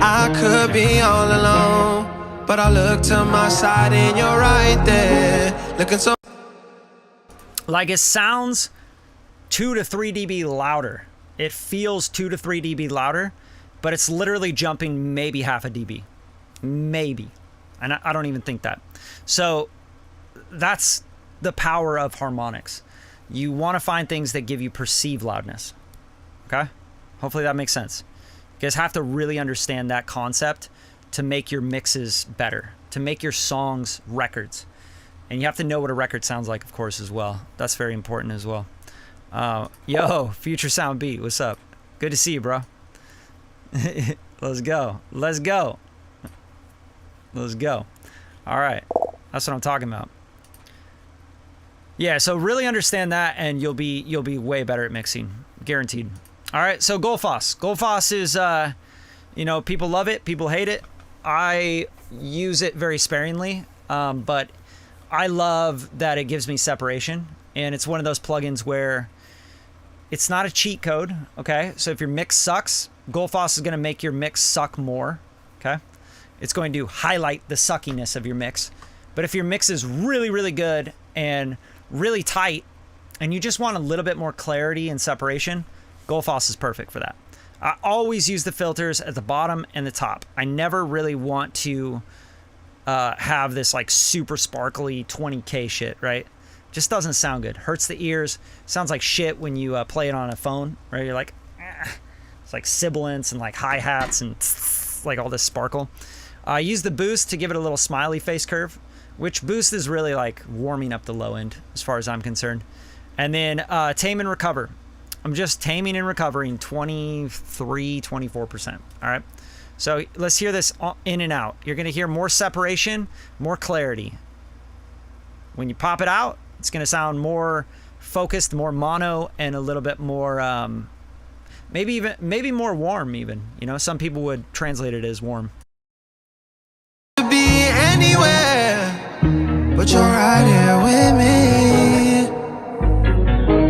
I could be all alone, but I look to my side and you're right there, looking so. Like it sounds 2 to 3 dB louder. It feels 2 to 3 dB louder, but it's literally jumping maybe half a dB. Maybe. And I don't even think that. So that's the power of harmonics. You want to find things that give you perceived loudness. Okay? Hopefully that makes sense. You guys have to really understand that concept to make your mixes better, to make your songs records. And you have to know what a record sounds like, of course, as well. That's very important as well. Yo, Future Sound Beat, what's up? Good to see you, bro. Let's go. Let's go. Let's go. All right. That's what I'm talking about. Yeah, so really understand that and you'll be way better at mixing. Guaranteed. All right, so Gullfoss. Gullfoss is, you know, people love it, people hate it. I use it very sparingly, but I love that it gives me separation. And it's one of those plugins where it's not a cheat code, okay? So if your mix sucks, Gullfoss is going to make your mix suck more, okay? It's going to highlight the suckiness of your mix. But if your mix is really, really good and really tight, and you just want a little bit more clarity and separation, Gullfoss is perfect for that. I always use the filters at the bottom and the top. I never really want to have this like super sparkly 20K shit, right? Just doesn't sound good. Hurts the ears. Sounds like shit when you play it on a phone, right? You're like, ah. It's like sibilants and like hi-hats and like all this sparkle. I use the boost to give it a little smiley face curve, which boost is really like warming up the low end as far as I'm concerned. And then tame and recover. I'm just taming and recovering 23, 24%. All right. So let's hear this in and out. You're going to hear more separation, more clarity. When you pop it out, it's going to sound more focused, more mono, and a little bit more, maybe more warm even. You know, some people would translate it as warm. Be anywhere, but you're right here with me.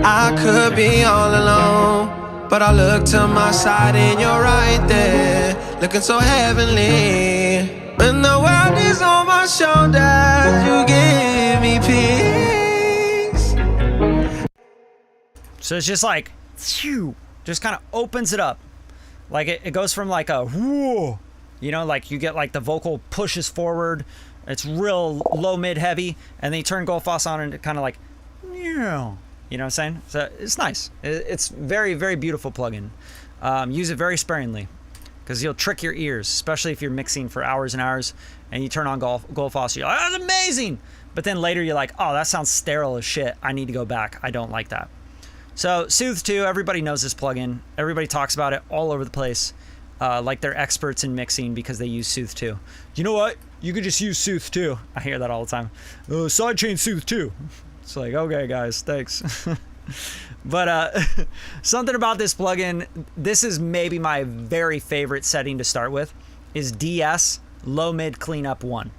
I could be all alone, but I look to my side and you're right there, looking so heavenly. When the world is on my shoulders, you give me peace. So it's just like, phew, just kind of opens it up. Like it goes from like a whoa, you know, like you get like the vocal pushes forward. It's real low, mid, heavy, and then you turn Goldfoss on and it kind of like, you know what I'm saying? So it's nice. It's very, very beautiful plugin. Use it very sparingly, because you'll trick your ears, especially if you're mixing for hours and hours, and you turn on Goldfoss, you're like, oh, that's amazing! But then later you're like, oh, that sounds sterile as shit. I need to go back. I don't like that. So Soothe 2, everybody knows this plugin. Everybody talks about it all over the place. Like they're experts in mixing because they use Soothe 2. You know what? You could just use Soothe 2. I hear that all the time. Sidechain Soothe 2. It's like, okay, guys, thanks. But something about this plugin, this is maybe my very favorite setting to start with, is DS low mid cleanup 1.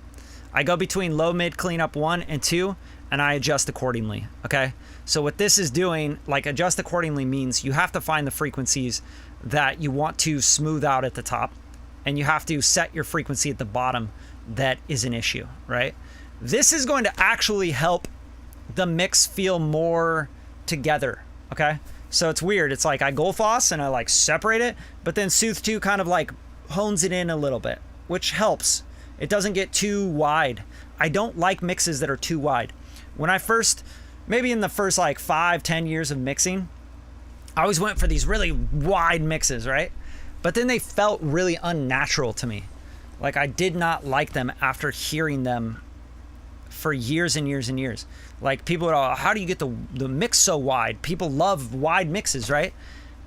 I go between low mid cleanup 1 and 2, and I adjust accordingly. Okay, so what this is doing, like adjust accordingly, means you have to find the frequencies that you want to smooth out at the top, and you have to set your frequency at the bottom that is an issue, right? This is going to actually help the mix feel more together. Okay, so it's weird. It's like I Goldfoss and I like separate it, but then Soothe 2 kind of like hones it in a little bit, which helps. It doesn't get too wide. I don't like mixes that are too wide. When I first, maybe in the first like 5-10 years of mixing, I always went for these really wide mixes, right? But then they felt really unnatural to me. Like I did not like them after hearing them for years and years and years. Like people would, oh, how do you get the mix so wide? People love wide mixes, right?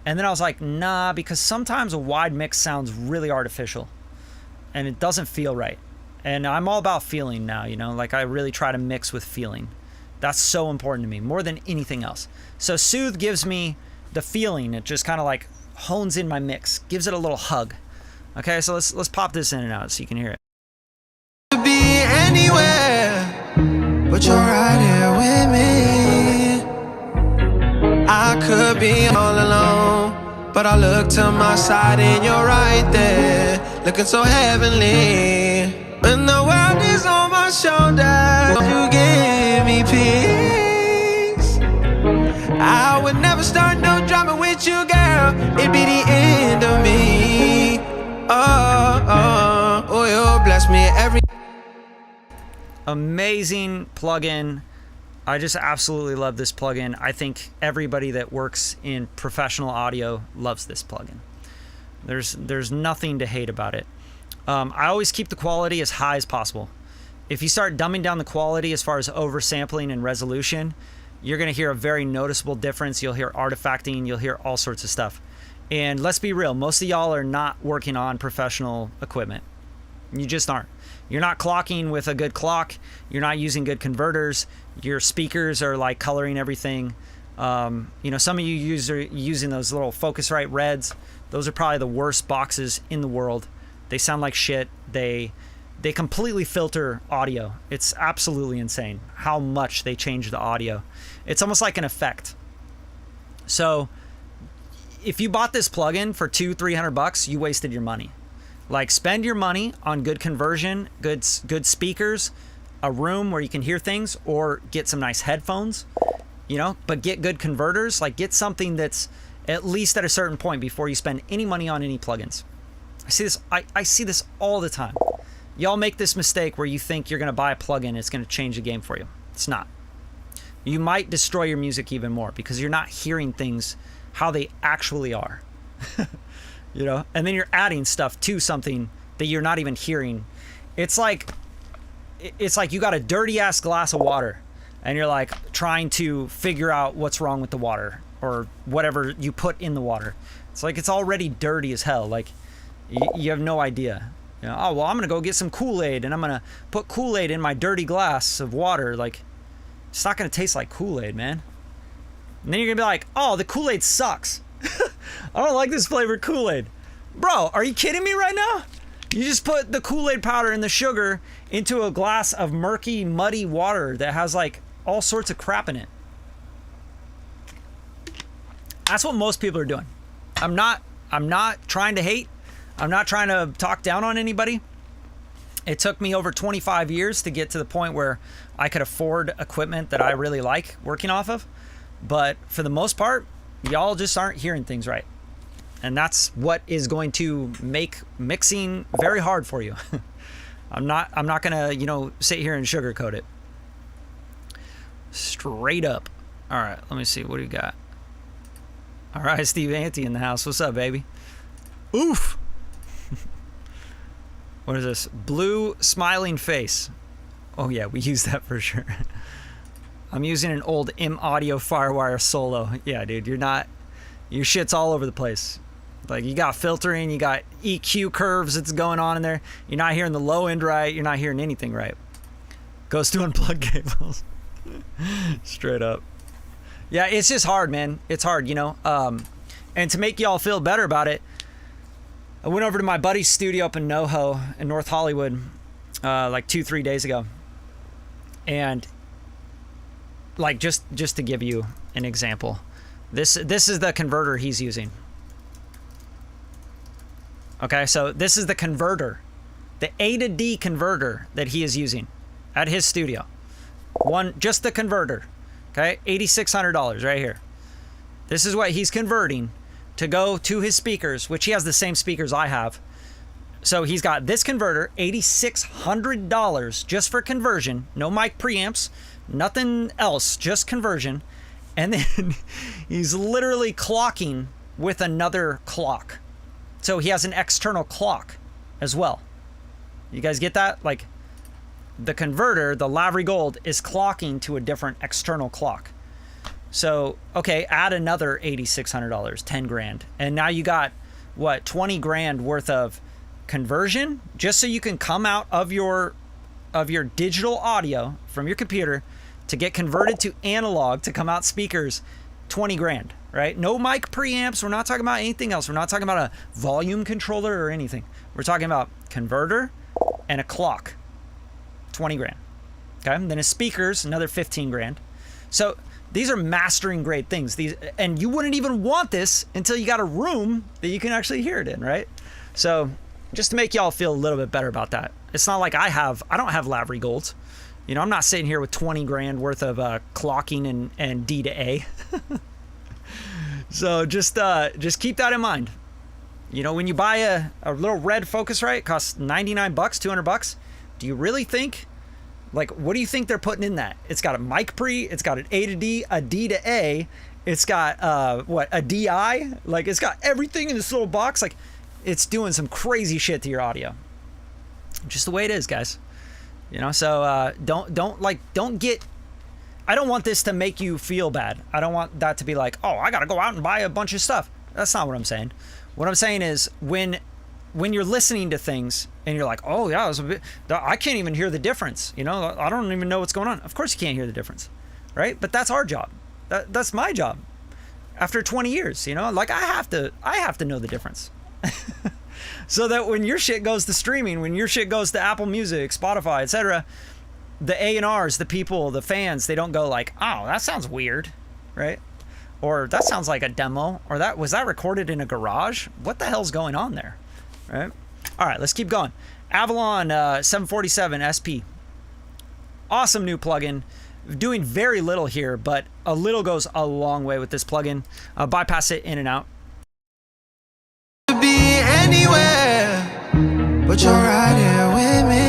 And then I was like, nah, because sometimes a wide mix sounds really artificial and it doesn't feel right. And I'm all about feeling now, you know, like I really try to mix with feeling. That's so important to me, more than anything else. So Soothe gives me the feeling. It just kind of like hones in my mix, gives it a little hug. Okay, so let's pop this in and out so you can hear it. Be anywhere, but you're right here with me. I could be all alone, but I look to my side and you're right there, looking so heavenly. When the world is on my shoulders, you give me peace. I would never start no drama with you, girl. It'd be the end of me. Oh, you bless me every. Amazing plugin. I just absolutely love this plugin. I think everybody that works in professional audio loves this plugin. There's nothing to hate about it. I always keep the quality as high as possible. If you start dumbing down the quality as far as oversampling and resolution, you're going to hear a very noticeable difference. You'll hear artifacting, you'll hear all sorts of stuff. And let's be real, most of y'all are not working on professional equipment. You just aren't. You're not clocking with a good clock. You're not using good converters. Your speakers are like coloring everything. You know, some of you are using those little Focusrite Reds. Those are probably the worst boxes in the world. They sound like shit. They completely filter audio. It's absolutely insane how much they change the audio. It's almost like an effect. So if you bought this plugin for $200-300, you wasted your money. Like, spend your money on good conversion, good speakers, a room where you can hear things, or get some nice headphones, you know, but get good converters. Like, get something that's at least at a certain point before you spend any money on any plugins. I see this all the time. Y'all make this mistake where you think you're going to buy a plugin, it's going to change the game for you. It's not. You might destroy your music even more because you're not hearing things how they actually are. You know, and then you're adding stuff to something that you're not even hearing. It's like you got a dirty ass glass of water and you're like trying to figure out what's wrong with the water or whatever you put in the water. It's like it's already dirty as hell. Like you have no idea. You know, oh well, I'm gonna go get some Kool-Aid and I'm gonna put Kool-Aid in my dirty glass of water. Like, it's not gonna taste like Kool-Aid, man. And then you're gonna be like, oh, the Kool-Aid sucks. I don't like this flavored Kool-Aid. Bro, are you kidding me right now? You just put the Kool-Aid powder and the sugar into a glass of murky, muddy water that has like all sorts of crap in it. That's what most people are doing. I'm not trying to hate. I'm not trying to talk down on anybody. It took me over 25 years to get to the point where I could afford equipment that I really like working off of. But for the most part, y'all just aren't hearing things right. And that's what is going to make mixing very hard for you. I'm not gonna, sit here and sugarcoat it. Straight up. All right, let me see. What do you got? All right, Steve Ante in the house. What's up, baby? Oof. What is this? Blue smiling face. Oh yeah, we use that for sure. I'm using an old M Audio Firewire Solo. Yeah, dude, your shit's all over the place. Like, you got filtering, you got EQ curves that's going on in there. You're not hearing the low end right. You're not hearing anything right. Goes to unplug cables. Straight up. Yeah, it's just hard, man. It's hard, And to make y'all feel better about it, I went over to my buddy's studio up in NoHo in North Hollywood like 2-3 days ago. And like just to give you an example, this is the converter he's using. Okay, so this is the converter, the A to D converter that he is using at his studio. Just the converter, okay, $8,600 right here. This is what he's converting to go to his speakers, which he has the same speakers I have. So he's got this converter, $8,600 just for conversion, no mic preamps, nothing else, just conversion. And then he's literally clocking with another clock. So he has an external clock as well. You guys get that? Like, the converter, the Lavery Gold, is clocking to a different external clock. So, okay, add another $8,600, 10 grand. And now you got, what, 20 grand worth of conversion just so you can come out of your digital audio from your computer to get converted to analog to come out speakers. 20 grand, right? No mic preamps. We're not talking about anything else. We're not talking about a volume controller or anything. We're talking about converter and a clock. 20 grand. Okay. And then his speakers, another 15 grand. So these are mastering grade things. And you wouldn't even want this until you got a room that you can actually hear it in, right? So just to make y'all feel a little bit better about that. It's not like I don't have Lavery Golds. I'm not sitting here with 20 grand worth of clocking and D to A. So just keep that in mind. When you buy a little red Focusrite, it costs $99, $200. Do you really think, like, what do you think they're putting in that? It's got a mic pre, it's got an A to D, a D to A, it's got a DI, like, it's got everything in this little box. Like, it's doing some crazy shit to your audio. Just the way it is, guys. So don't get. I don't want this to make you feel bad. I don't want that to be like, oh, I gotta go out and buy a bunch of stuff. That's not what I'm saying. What I'm saying is when you're listening to things and you're like, oh yeah, I can't even hear the difference. I don't even know what's going on. Of course you can't hear the difference, right? But that's our job. That's my job. After 20 years, like I have to know the difference. So that when your shit goes to streaming, when your shit goes to Apple Music, Spotify, etc., the A&Rs, the people, the fans, they don't go like, oh, that sounds weird, right? Or that sounds like a demo, or was that recorded in a garage? What the hell's going on there, right? All right, let's keep going. Avalon 747 SP. Awesome new plugin. Doing very little here, but a little goes a long way with this plugin. Bypass it in and out. Be anywhere, but you're right here with me.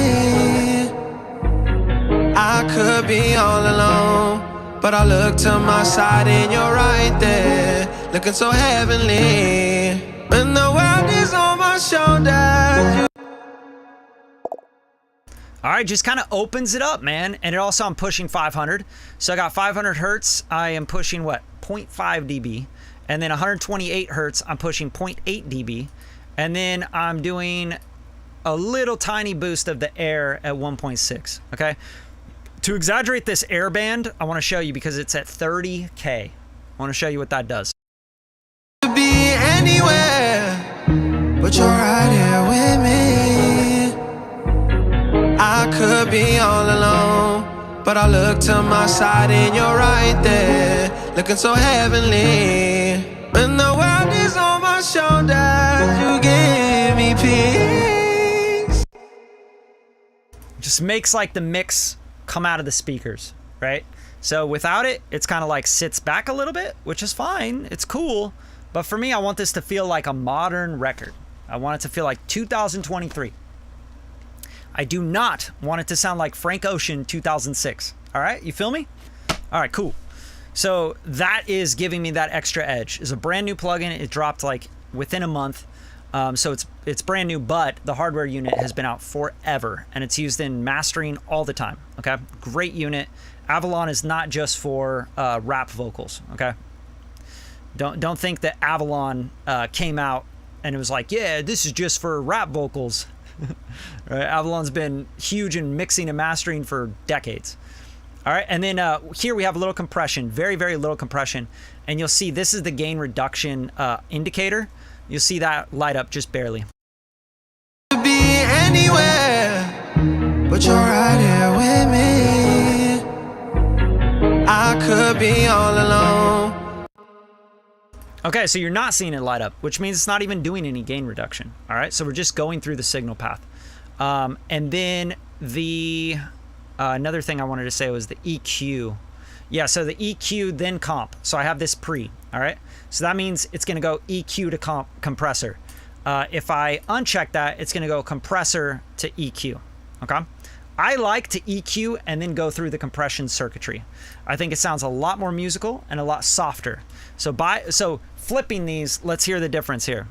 I could be all alone, but I look to my side and you're right there, looking so heavenly. When the world is on my shoulders. All right, just kind of opens it up, man. And it also, I'm pushing 500. So I got 500 hertz. I am pushing what? 0.5 dB. And then 128 hertz, I'm pushing 0.8 dB. And then I'm doing a little tiny boost of the air at 1.6, okay? To exaggerate this air band, I want to show you because it's at 30K, I want to show you what that does. Could be anywhere, but you're right here with me. I could be all alone, but I look to my side and you're right there, looking so heavenly. When the world is on my shoulders, you give me peace. Just makes like the mix come out of the speakers, right? So without it, it's kind of like sits back a little bit, which is fine. It's cool. But for me, I want this to feel like a modern record. I want it to feel like 2023. I do not want it to sound like Frank Ocean 2006. All right, you feel me? All right, cool. So that is giving me that extra edge. It's a brand new plugin. It dropped like within a month. So it's brand new, but the hardware unit has been out forever and it's used in mastering all the time. Okay, great unit. Avalon is not just for rap vocals. Okay, don't think that Avalon came out and it was like, yeah, this is just for rap vocals. Right? Avalon's been huge in mixing and mastering for decades. All right, and then here we have a little compression, very, very little compression. And you'll see this is the gain reduction indicator. You'll see that light up just barely. Could be anywhere, but you're right here with me. I could be all alone. Okay, so you're not seeing it light up, which means it's not even doing any gain reduction. All right, so we're just going through the signal path. And then the another thing I wanted to say was the EQ. Yeah, so the EQ then comp. So I have this pre, all right? So that means it's gonna go EQ to compressor. If I uncheck that, it's gonna go compressor to EQ, okay? I like to EQ and then go through the compression circuitry. I think it sounds a lot more musical and a lot softer. So flipping these, let's hear the difference here.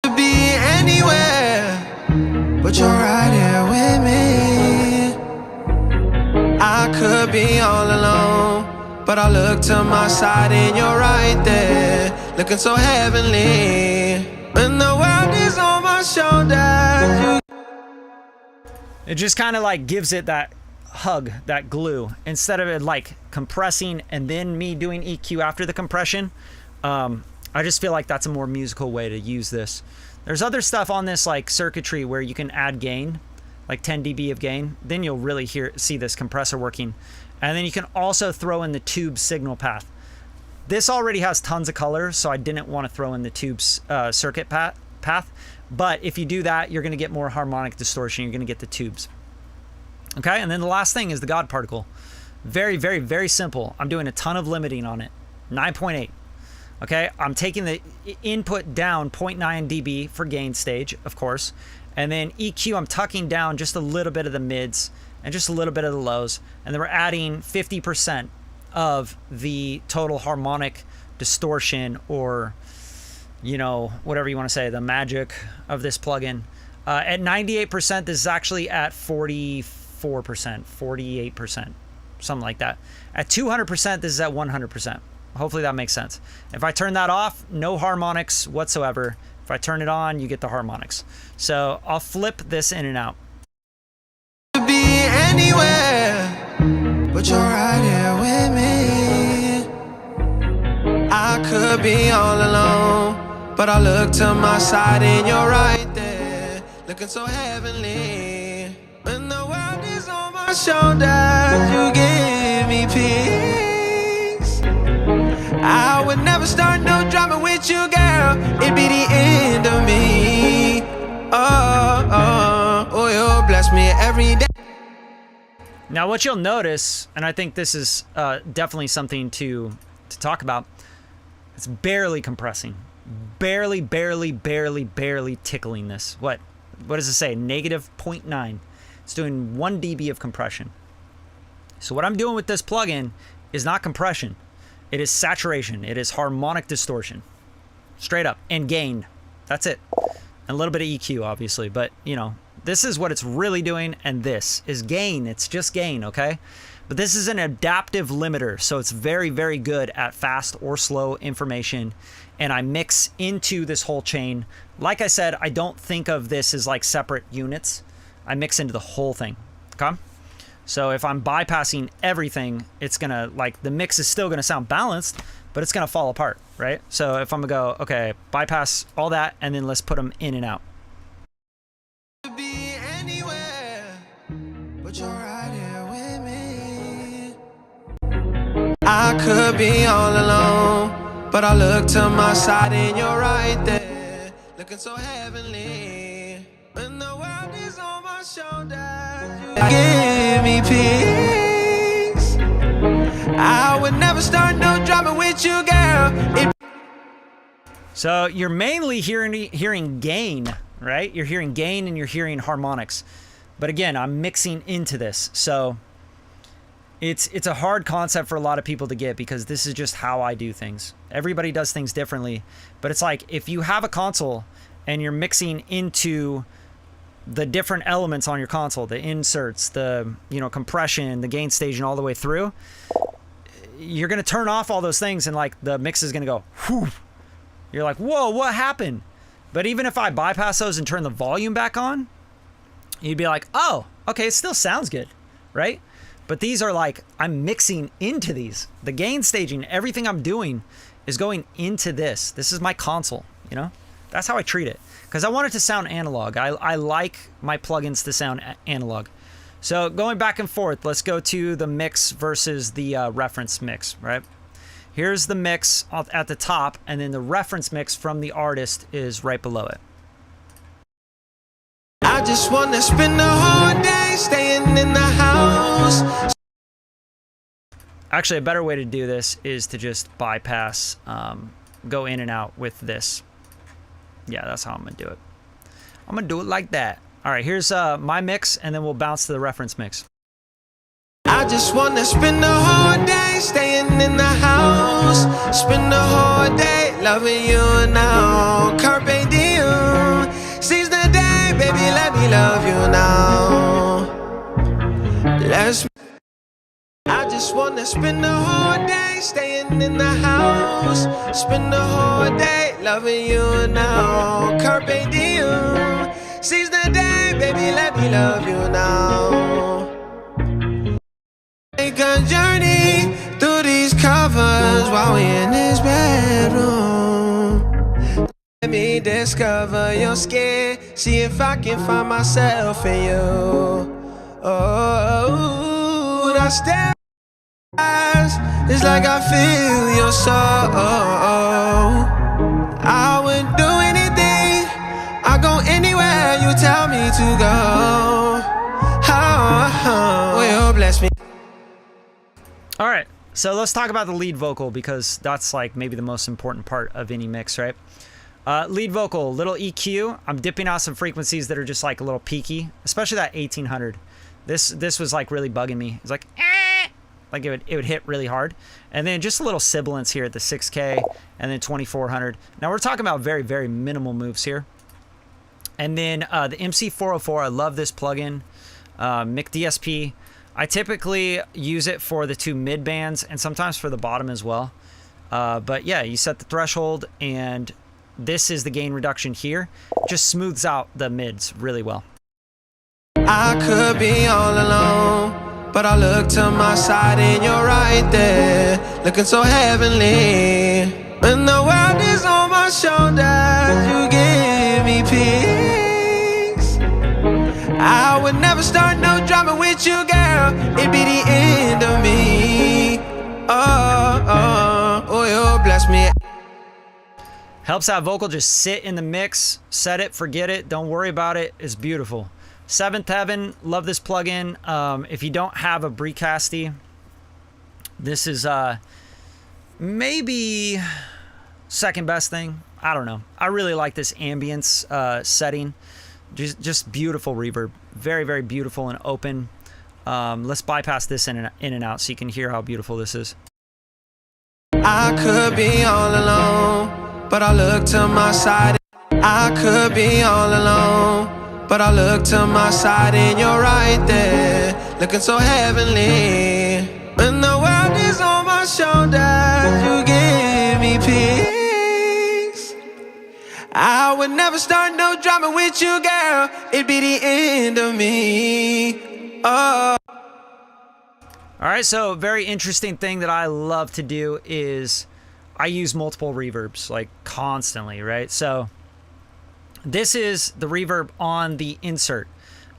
Could be anywhere, but you're right here with me. I could be all alone, but I look to my side and you're right there, looking so heavenly. When the world is on my shoulders, you... It just kind of like gives it that hug, that glue, instead of it like compressing and then me doing EQ after the compression. I just feel like that's a more musical way to use this. There's other stuff on this like circuitry where you can add gain, like 10 dB of gain. Then you'll really see this compressor working. And then you can also throw in the tube signal path. This already has tons of color, so I didn't want to throw in the tube's circuit path. But if you do that, you're going to get more harmonic distortion. You're going to get the tubes. Okay, and then the last thing is the God particle. Very, very, very simple. I'm doing a ton of limiting on it. 9.8. Okay, I'm taking the input down 0.9 dB for gain stage, of course. And then EQ, I'm tucking down just a little bit of the mids and just a little bit of the lows. And then we're adding 50% of the total harmonic distortion, or, you know, whatever you want to say, the magic of this plugin. At 98%, this is actually at 44%, 48%, something like that. At 200%, this is at 100%. Hopefully that makes sense. If I turn that off, no harmonics whatsoever. If I turn it on, you get the harmonics. So I'll flip this in and out. Could be anywhere, but you're right here with me. I could be all alone, but I look to my side and you're right there, looking so heavenly. When the world is on my shoulders, you give me peace. I would never start no drama with you, girl. It'd be the end of me. Oh, you'll bless me every day. Now what you'll notice, and I think this is definitely something to talk about, it's barely compressing. Barely tickling this. What does it say? Negative 0.9. It's doing 1 dB of compression. So what I'm doing with this plugin is not compression. It is saturation. It is harmonic distortion. Straight up. And gain. That's it. And a little bit of EQ, obviously. But, you know, this is what it's really doing, and this is gain. It's just gain, okay? But this is an adaptive limiter, so it's very, very good at fast or slow information. And I mix into this whole chain. Like I said, I don't think of this as like separate units. I mix into the whole thing, okay? So if I'm bypassing everything, it's gonna, like, the mix is still gonna sound balanced, but it's gonna fall apart, right? So if I'm gonna go, okay, bypass all that, and then let's put them in and out. Be anywhere, but you're right here with me. I could be all alone, but I look to my side and you're right there, looking so heavenly. When the world is on my shoulders, you give me peace. I would never start no drama with you, girl. So you're mainly hearing gain, right? You're hearing gain and you're hearing harmonics. But again, I'm mixing into this. So it's a hard concept for a lot of people to get because this is just how I do things. Everybody does things differently. But it's like if you have a console and you're mixing into the different elements on your console, the inserts, the, you know, compression, the gain stage, and all the way through, you're going to turn off all those things and like the mix is going to go, whew. You're like, whoa, what happened? But even if I bypass those and turn the volume back on, you'd be like, oh, okay, it still sounds good, right? But these are like, I'm mixing into these. The gain staging, everything I'm doing is going into this. This is my console, you know? That's how I treat it. Because I want it to sound analog. I like my plugins to sound analog. So going back and forth, let's go to the mix versus the reference mix, right? Here's the mix at the top, and then the reference mix from the artist is right below it. I just want to spend the whole day staying in the house. Actually, a better way to do this is to just bypass, go in and out with this. Yeah, that's how I'm going to do it. I'm going to do it like that. All right, here's my mix, and then we'll bounce to the reference mix. I just want to spend the whole day staying in the house. Spend the whole day loving you now. Carpe diem. Seize the day, baby, let me love you now. I just want to spend the whole day staying in the house. Spend the whole day loving you now. Carpe diem. Seize the day, baby, let me love you now. Take a journey through these covers while we in this bedroom. Let me discover your skin, see if I can find myself in you. Oh, I stare eyes, it's like I feel your soul. I would do anything, I go anywhere you tell me to go. Will you bless me? All right, so let's talk about the lead vocal because that's like maybe the most important part of any mix, right? Lead vocal, little EQ. I'm dipping out some frequencies that are just like a little peaky, especially that 1800. This was like really bugging me. It's like, like it would hit really hard. And then just a little sibilance here at the 6K and then 2400. Now we're talking about very, very minimal moves here. And then the MC404, I love this plugin, Mic DSP. I typically use it for the two mid bands and sometimes for the bottom as well. But yeah, you set the threshold and this is the gain reduction here. Just smooths out the mids really well. I could be all alone, but I look to my side and you're right there, looking so heavenly. When the world is on my shoulders, you give me peace. I would never start no drama with you, girl. It'd be the end of me. Oh, you'll bless me. Helps that vocal just sit in the mix, set it, forget it, don't worry about it. It's beautiful. Seventh Heaven, love this plugin. If you don't have a Brecasty, this is maybe second best thing. I don't know. I really like this ambience setting. Just beautiful reverb. Very, very beautiful and open. Let's bypass this in and out so you can hear how beautiful this is. I could be all alone, but I look to my side. I could be all alone, but I look to my side and you're right there, looking so heavenly. When the world is on my shoulders, you give me peace. I would never start no drama with you, girl. It'd be the end of me. Oh. All right, so very interesting thing that I love to do is I use multiple reverbs like constantly, right? So this is the reverb on the insert.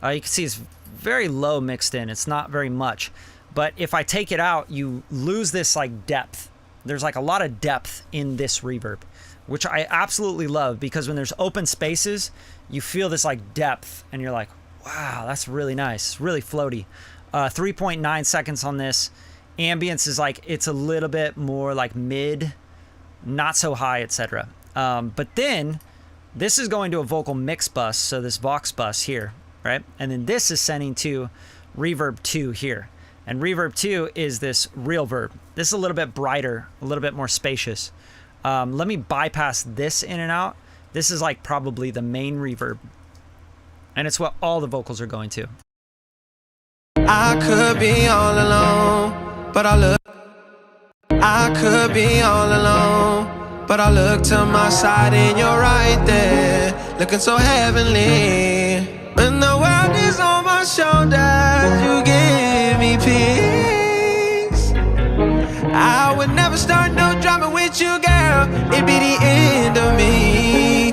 You can see it's very low mixed in. It's not very much. But if I take it out, you lose this like depth. There's like a lot of depth in this reverb, which I absolutely love because when there's open spaces, you feel this like depth and you're like, wow, that's really nice. It's really floaty. 3.9 seconds on this. Ambience is like, it's a little bit more like mid, not so high, etc. But then this is going to a vocal mix bus. So this Vox bus here, right? And then this is sending to reverb 2 here. And reverb 2 is this real verb. This is a little bit brighter, a little bit more spacious. Let me bypass this in and out. This is like probably the main reverb. And it's what all the vocals are going to. I could be all alone, but I could be all alone, but I look to my side and you're right there, looking so heavenly. When the world is on my shoulders, you give me peace. I would never start no drama with you, girl. It'd be the end of me.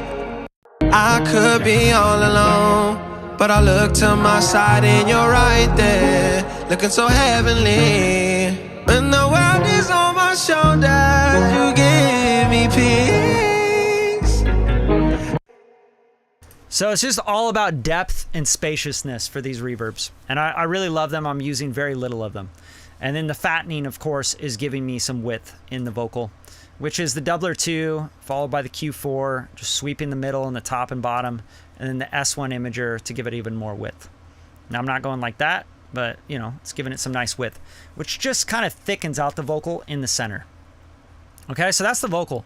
I could be all alone, but I look to my side and you're right there, looking so heavenly. When the world is on my shoulders, you give me peace. So it's just all about depth and spaciousness for these reverbs. And I really love them. I'm using very little of them. And then the fattening, of course, is giving me some width in the vocal, which is the doubler 2 followed by the Q4, just sweeping the middle and the top and bottom, and then the S1 imager to give it even more width. Now I'm not going like that, but you know, it's giving it some nice width, which just kind of thickens out the vocal in the center. Okay, so that's the vocal.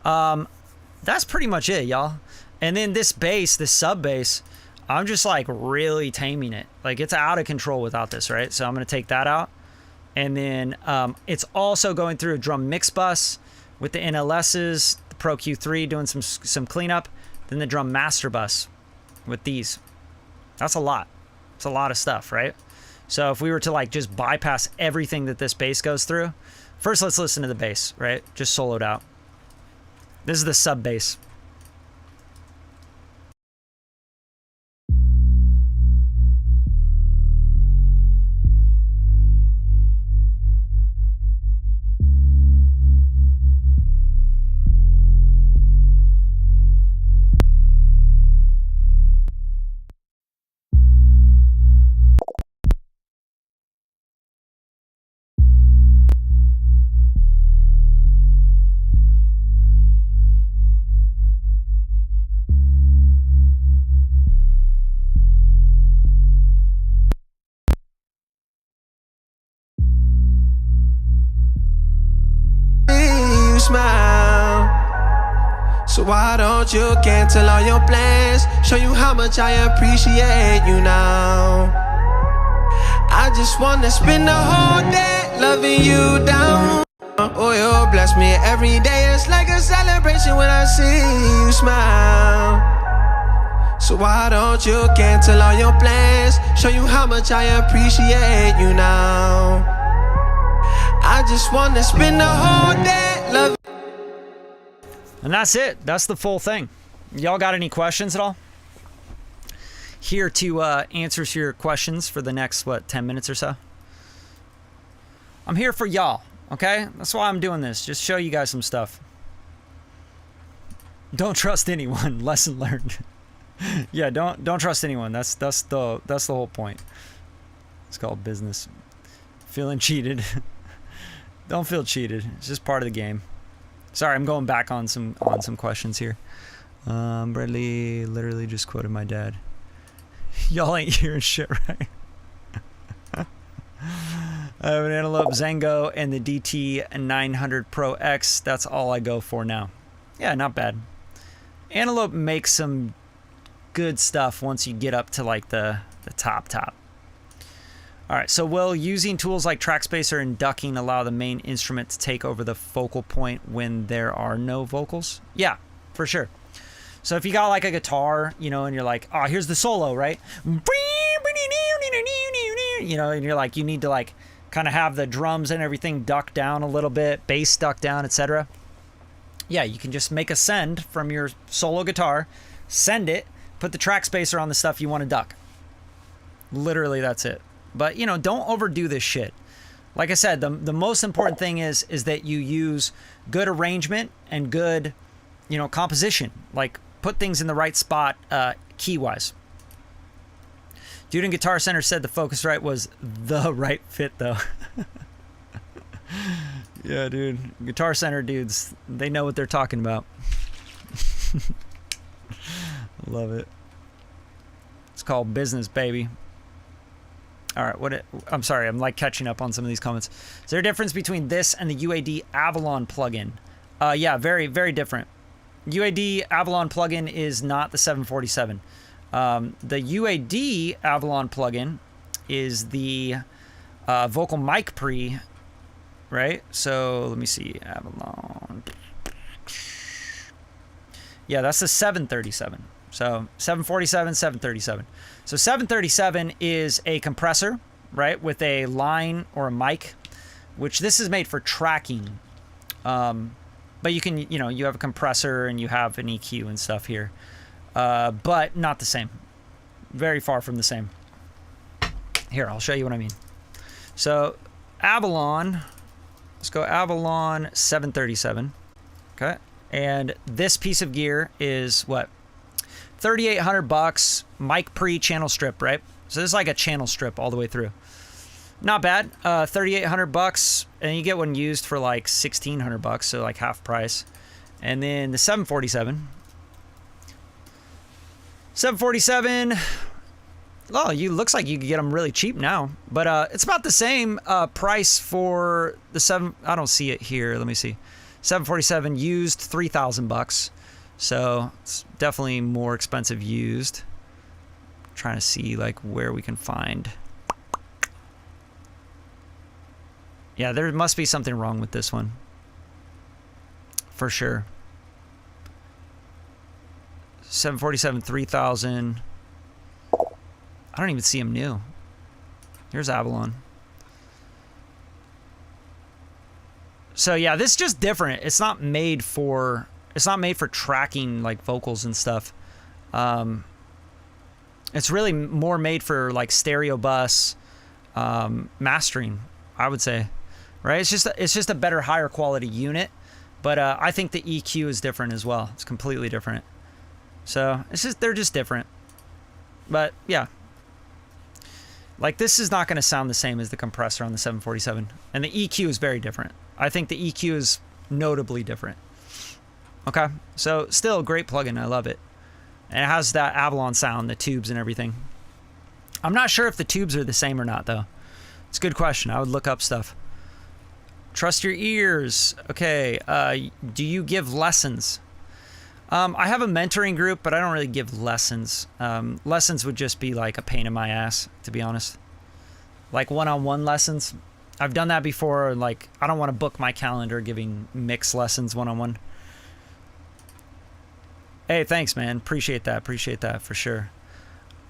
That's pretty much it, y'all. And then this bass, this sub bass, I'm just like really taming it. Like it's out of control without this, right? So I'm gonna take that out. And then it's also going through a drum mix bus with the NLSs, the Pro Q3 doing some cleanup, then the drum master bus with these. That's a lot. It's a lot of stuff, right? So if we were to like just bypass everything that this bass goes through, first let's listen to the bass, right? Just soloed out. This is the sub bass. Smile. So why don't you cancel all your plans? Show you how much I appreciate you now. I just wanna spend the whole day loving you down. Oh, you bless me every day. It's like a celebration when I see you smile. So why don't you cancel all your plans? Show you how much I appreciate you now. I just wanna spend the whole day loving. And that's it. That's the full thing. Y'all got any questions at all? Here to answer your questions for the next, 10 minutes or so? I'm here for y'all, okay? That's why I'm doing this. Just show you guys some stuff. Don't trust anyone. Lesson learned. Yeah, don't trust anyone. That's the whole point. It's called business. Feeling cheated. Don't feel cheated. It's just part of the game. Sorry, I'm going back on some questions here. Bradley literally just quoted my dad. Y'all ain't hearing shit, right? I have an Antelope Zango and the DT 900 Pro X. That's all I go for now. Yeah, not bad. Antelope makes some good stuff once you get up to like the top. All right, so will using tools like track spacer and ducking allow the main instrument to take over the focal point when there are no vocals? Yeah, for sure. So if you got like a guitar, you know, and you're like, oh, here's the solo, right? You know, and you're like, you need to like kind of have the drums and everything duck down a little bit, bass duck down, etc. Yeah, you can just make a send from your solo guitar, send it, put the track spacer on the stuff you want to duck. Literally, that's it. But, you know, don't overdo this shit. Like I said, the most important thing is that you use good arrangement and good, you know, composition. Like, put things in the right spot key-wise. Dude in Guitar Center said the Focusrite was the right fit, though. Yeah, dude. Guitar Center dudes, they know what they're talking about. Love it. It's called business, baby. All right, I'm sorry, I'm like catching up on some of these comments. Is there a difference between this and the UAD Avalon plugin? Yeah, very, very different. UAD Avalon plugin is not the 747. The UAD Avalon plugin is the vocal mic pre, right? So let me see, Avalon. Yeah, that's the 737. So 747, 737. So 737 is a compressor, right, with a line or a mic, which this is made for tracking. But you can, you know, you have a compressor and you have an EQ and stuff here. But not the same. Very far from the same. Here, I'll show you what I mean. So Avalon, let's go Avalon 737. Okay. And this piece of gear is what? $3,800, mic pre channel strip, right? So this is like a channel strip all the way through. Not bad. $3,800, and you get one used for like $1,600, so like half price. And then the 747. 747. Oh, looks like you could get them really cheap now, but it's about the same price for the 7. I don't see it here. Let me see. 747 used, $3,000. So it's definitely more expensive used. Trying to see like where we can find. Yeah, there must be something wrong with this one. For sure. 747, 3,000. I don't even see them new. Here's Avalon. So yeah, this is just different. It's not made for tracking like vocals and stuff. It's really more made for like stereo bus mastering, I would say. Right? It's just a better, higher quality unit. But I think the EQ is different as well. It's completely different. So they're just different. But yeah. Like this is not going to sound the same as the compressor on the 747. And the EQ is very different. I think the EQ is notably different. Okay, so still a great plugin. I love it. And it has that Avalon sound, the tubes and everything. I'm not sure if the tubes are the same or not, though. It's a good question. I would look up stuff. Trust your ears. Okay, do you give lessons? I have a mentoring group, but I don't really give lessons. Lessons would just be like a pain in my ass, to be honest. Like one-on-one lessons. I've done that before. Like, I don't want to book my calendar giving mix lessons one-on-one. Hey, thanks, man. Appreciate that. Appreciate that for sure.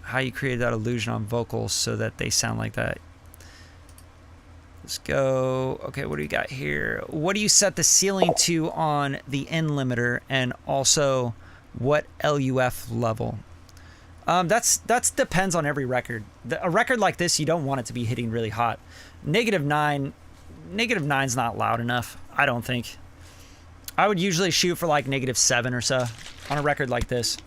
How you created that illusion on vocals so that they sound like that. Let's go. Okay, what do we got here? What do you set the ceiling to on the end limiter, and also what LUF level? That's depends on every record. A record like this, you don't want it to be hitting really hot. -9's not loud enough, I don't think. I would usually shoot for like -7 or so on a record like this.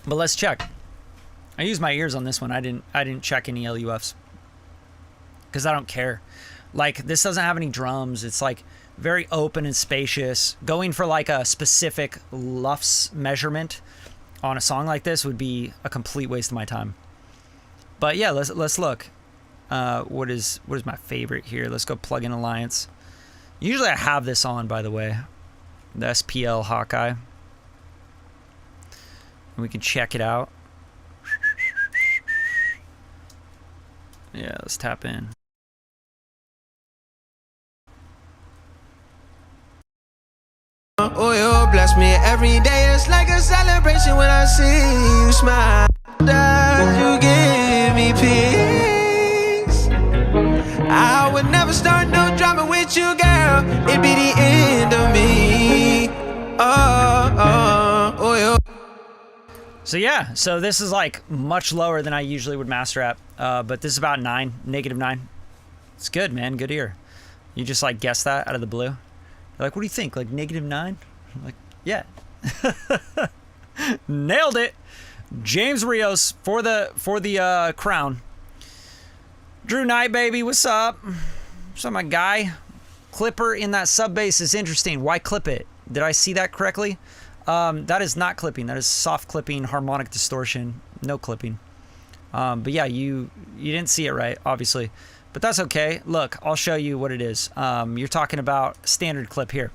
But let's check. I used my ears on this one. I didn't check any LUFs because I don't care. Like, this doesn't have any drums. It's like very open and spacious. Going for like a specific LUFs measurement on a song like this would be a complete waste of my time. But yeah, let's look. What is my favorite here? Let's go Plugin Alliance. Usually I have this on, by the way, the SPL Hawkeye, and we can check it out. Yeah, let's tap in. Oh, you bless me every day. It's like a celebration when I see you smile. Does you give me peace? never start no drama with you, girl. It be the end of me. Oh, yeah. So yeah, so this is like much lower than I usually would master at, but this is about -9. It's good, man. Good ear. You just like guess that out of the blue. You're like, what do you think? Like -9? I'm like, yeah. Nailed it. James Rios for the crown. Drew Knight, baby, what's up? What's up, my guy? Clipper in that sub bass is interesting. Why clip it? Did I see that correctly? That is not clipping. That is soft clipping, harmonic distortion. No clipping. But yeah, you didn't see it right, obviously. But that's okay. Look, I'll show you what it is. You're talking about standard clip here.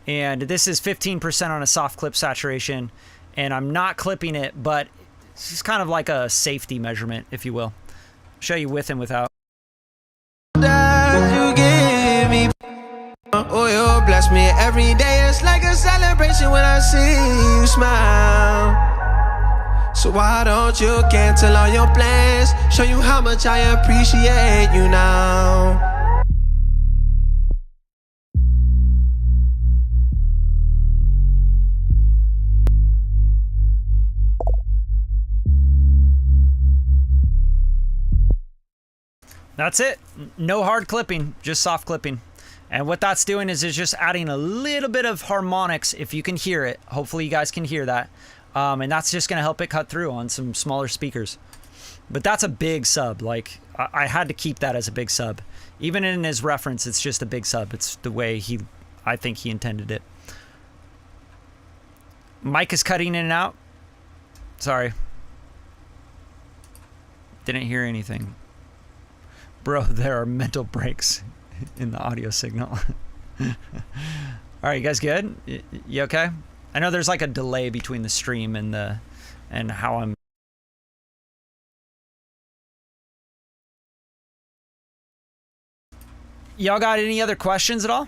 And this is 15% on a soft clip saturation. And I'm not clipping it, but it's kind of like a safety measurement, if you will. I'll show you with and without. You give me, oh, you bless me every day. It's like a celebration when I see you smile. So why don't you cancel all your plans? Show you how much I appreciate you now. That's it. No hard clipping, just soft clipping. And what that's doing is it's just adding a little bit of harmonics, if you can hear it. Hopefully you guys can hear that. And that's just going to help it cut through on some smaller speakers. But that's a big sub. Like, I had to keep that as a big sub. Even in his reference, it's just a big sub. It's the way I think he intended it. Mic is cutting in and out. Sorry. Didn't hear anything. Bro, there are mental breaks in the audio signal. All right, you guys good? You okay? I know there's like a delay between the stream and how I'm. Y'all got any other questions at all?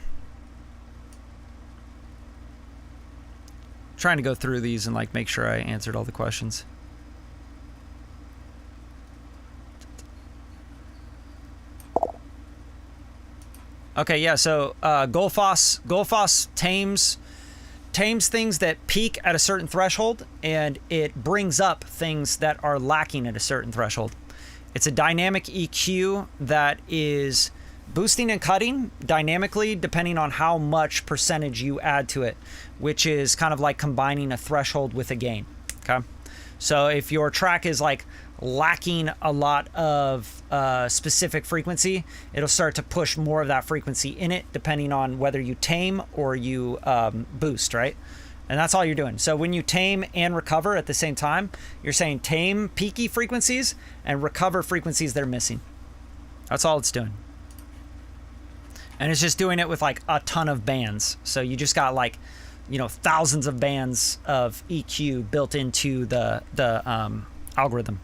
Trying to go through these and like make sure I answered all the questions. Okay, yeah, so Gullfoss tames things that peak at a certain threshold, and it brings up things that are lacking at a certain threshold. It's a dynamic EQ that is boosting and cutting dynamically depending on how much percentage you add to it, which is kind of like combining a threshold with a gain, okay? So if your track is like lacking a lot of specific frequency, it'll start to push more of that frequency in it depending on whether you tame or you boost, right? And that's all you're doing. So when you tame and recover at the same time, you're saying tame peaky frequencies and recover frequencies that are missing. That's all it's doing. And it's just doing it with like a ton of bands. So you just got like, you know, thousands of bands of EQ built into the algorithm.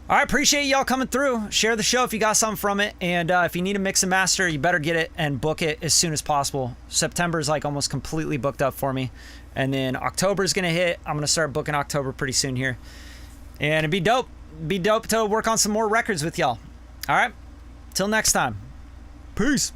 All right, appreciate y'all coming through. Share the show if you got something from it. And if you need a mix and master, you better get it and book it as soon as possible. September is like almost completely booked up for me. And then October is going to hit. I'm going to start booking October pretty soon here. And it'd be dope. Be dope to work on some more records with y'all. All right, till next time. Peace.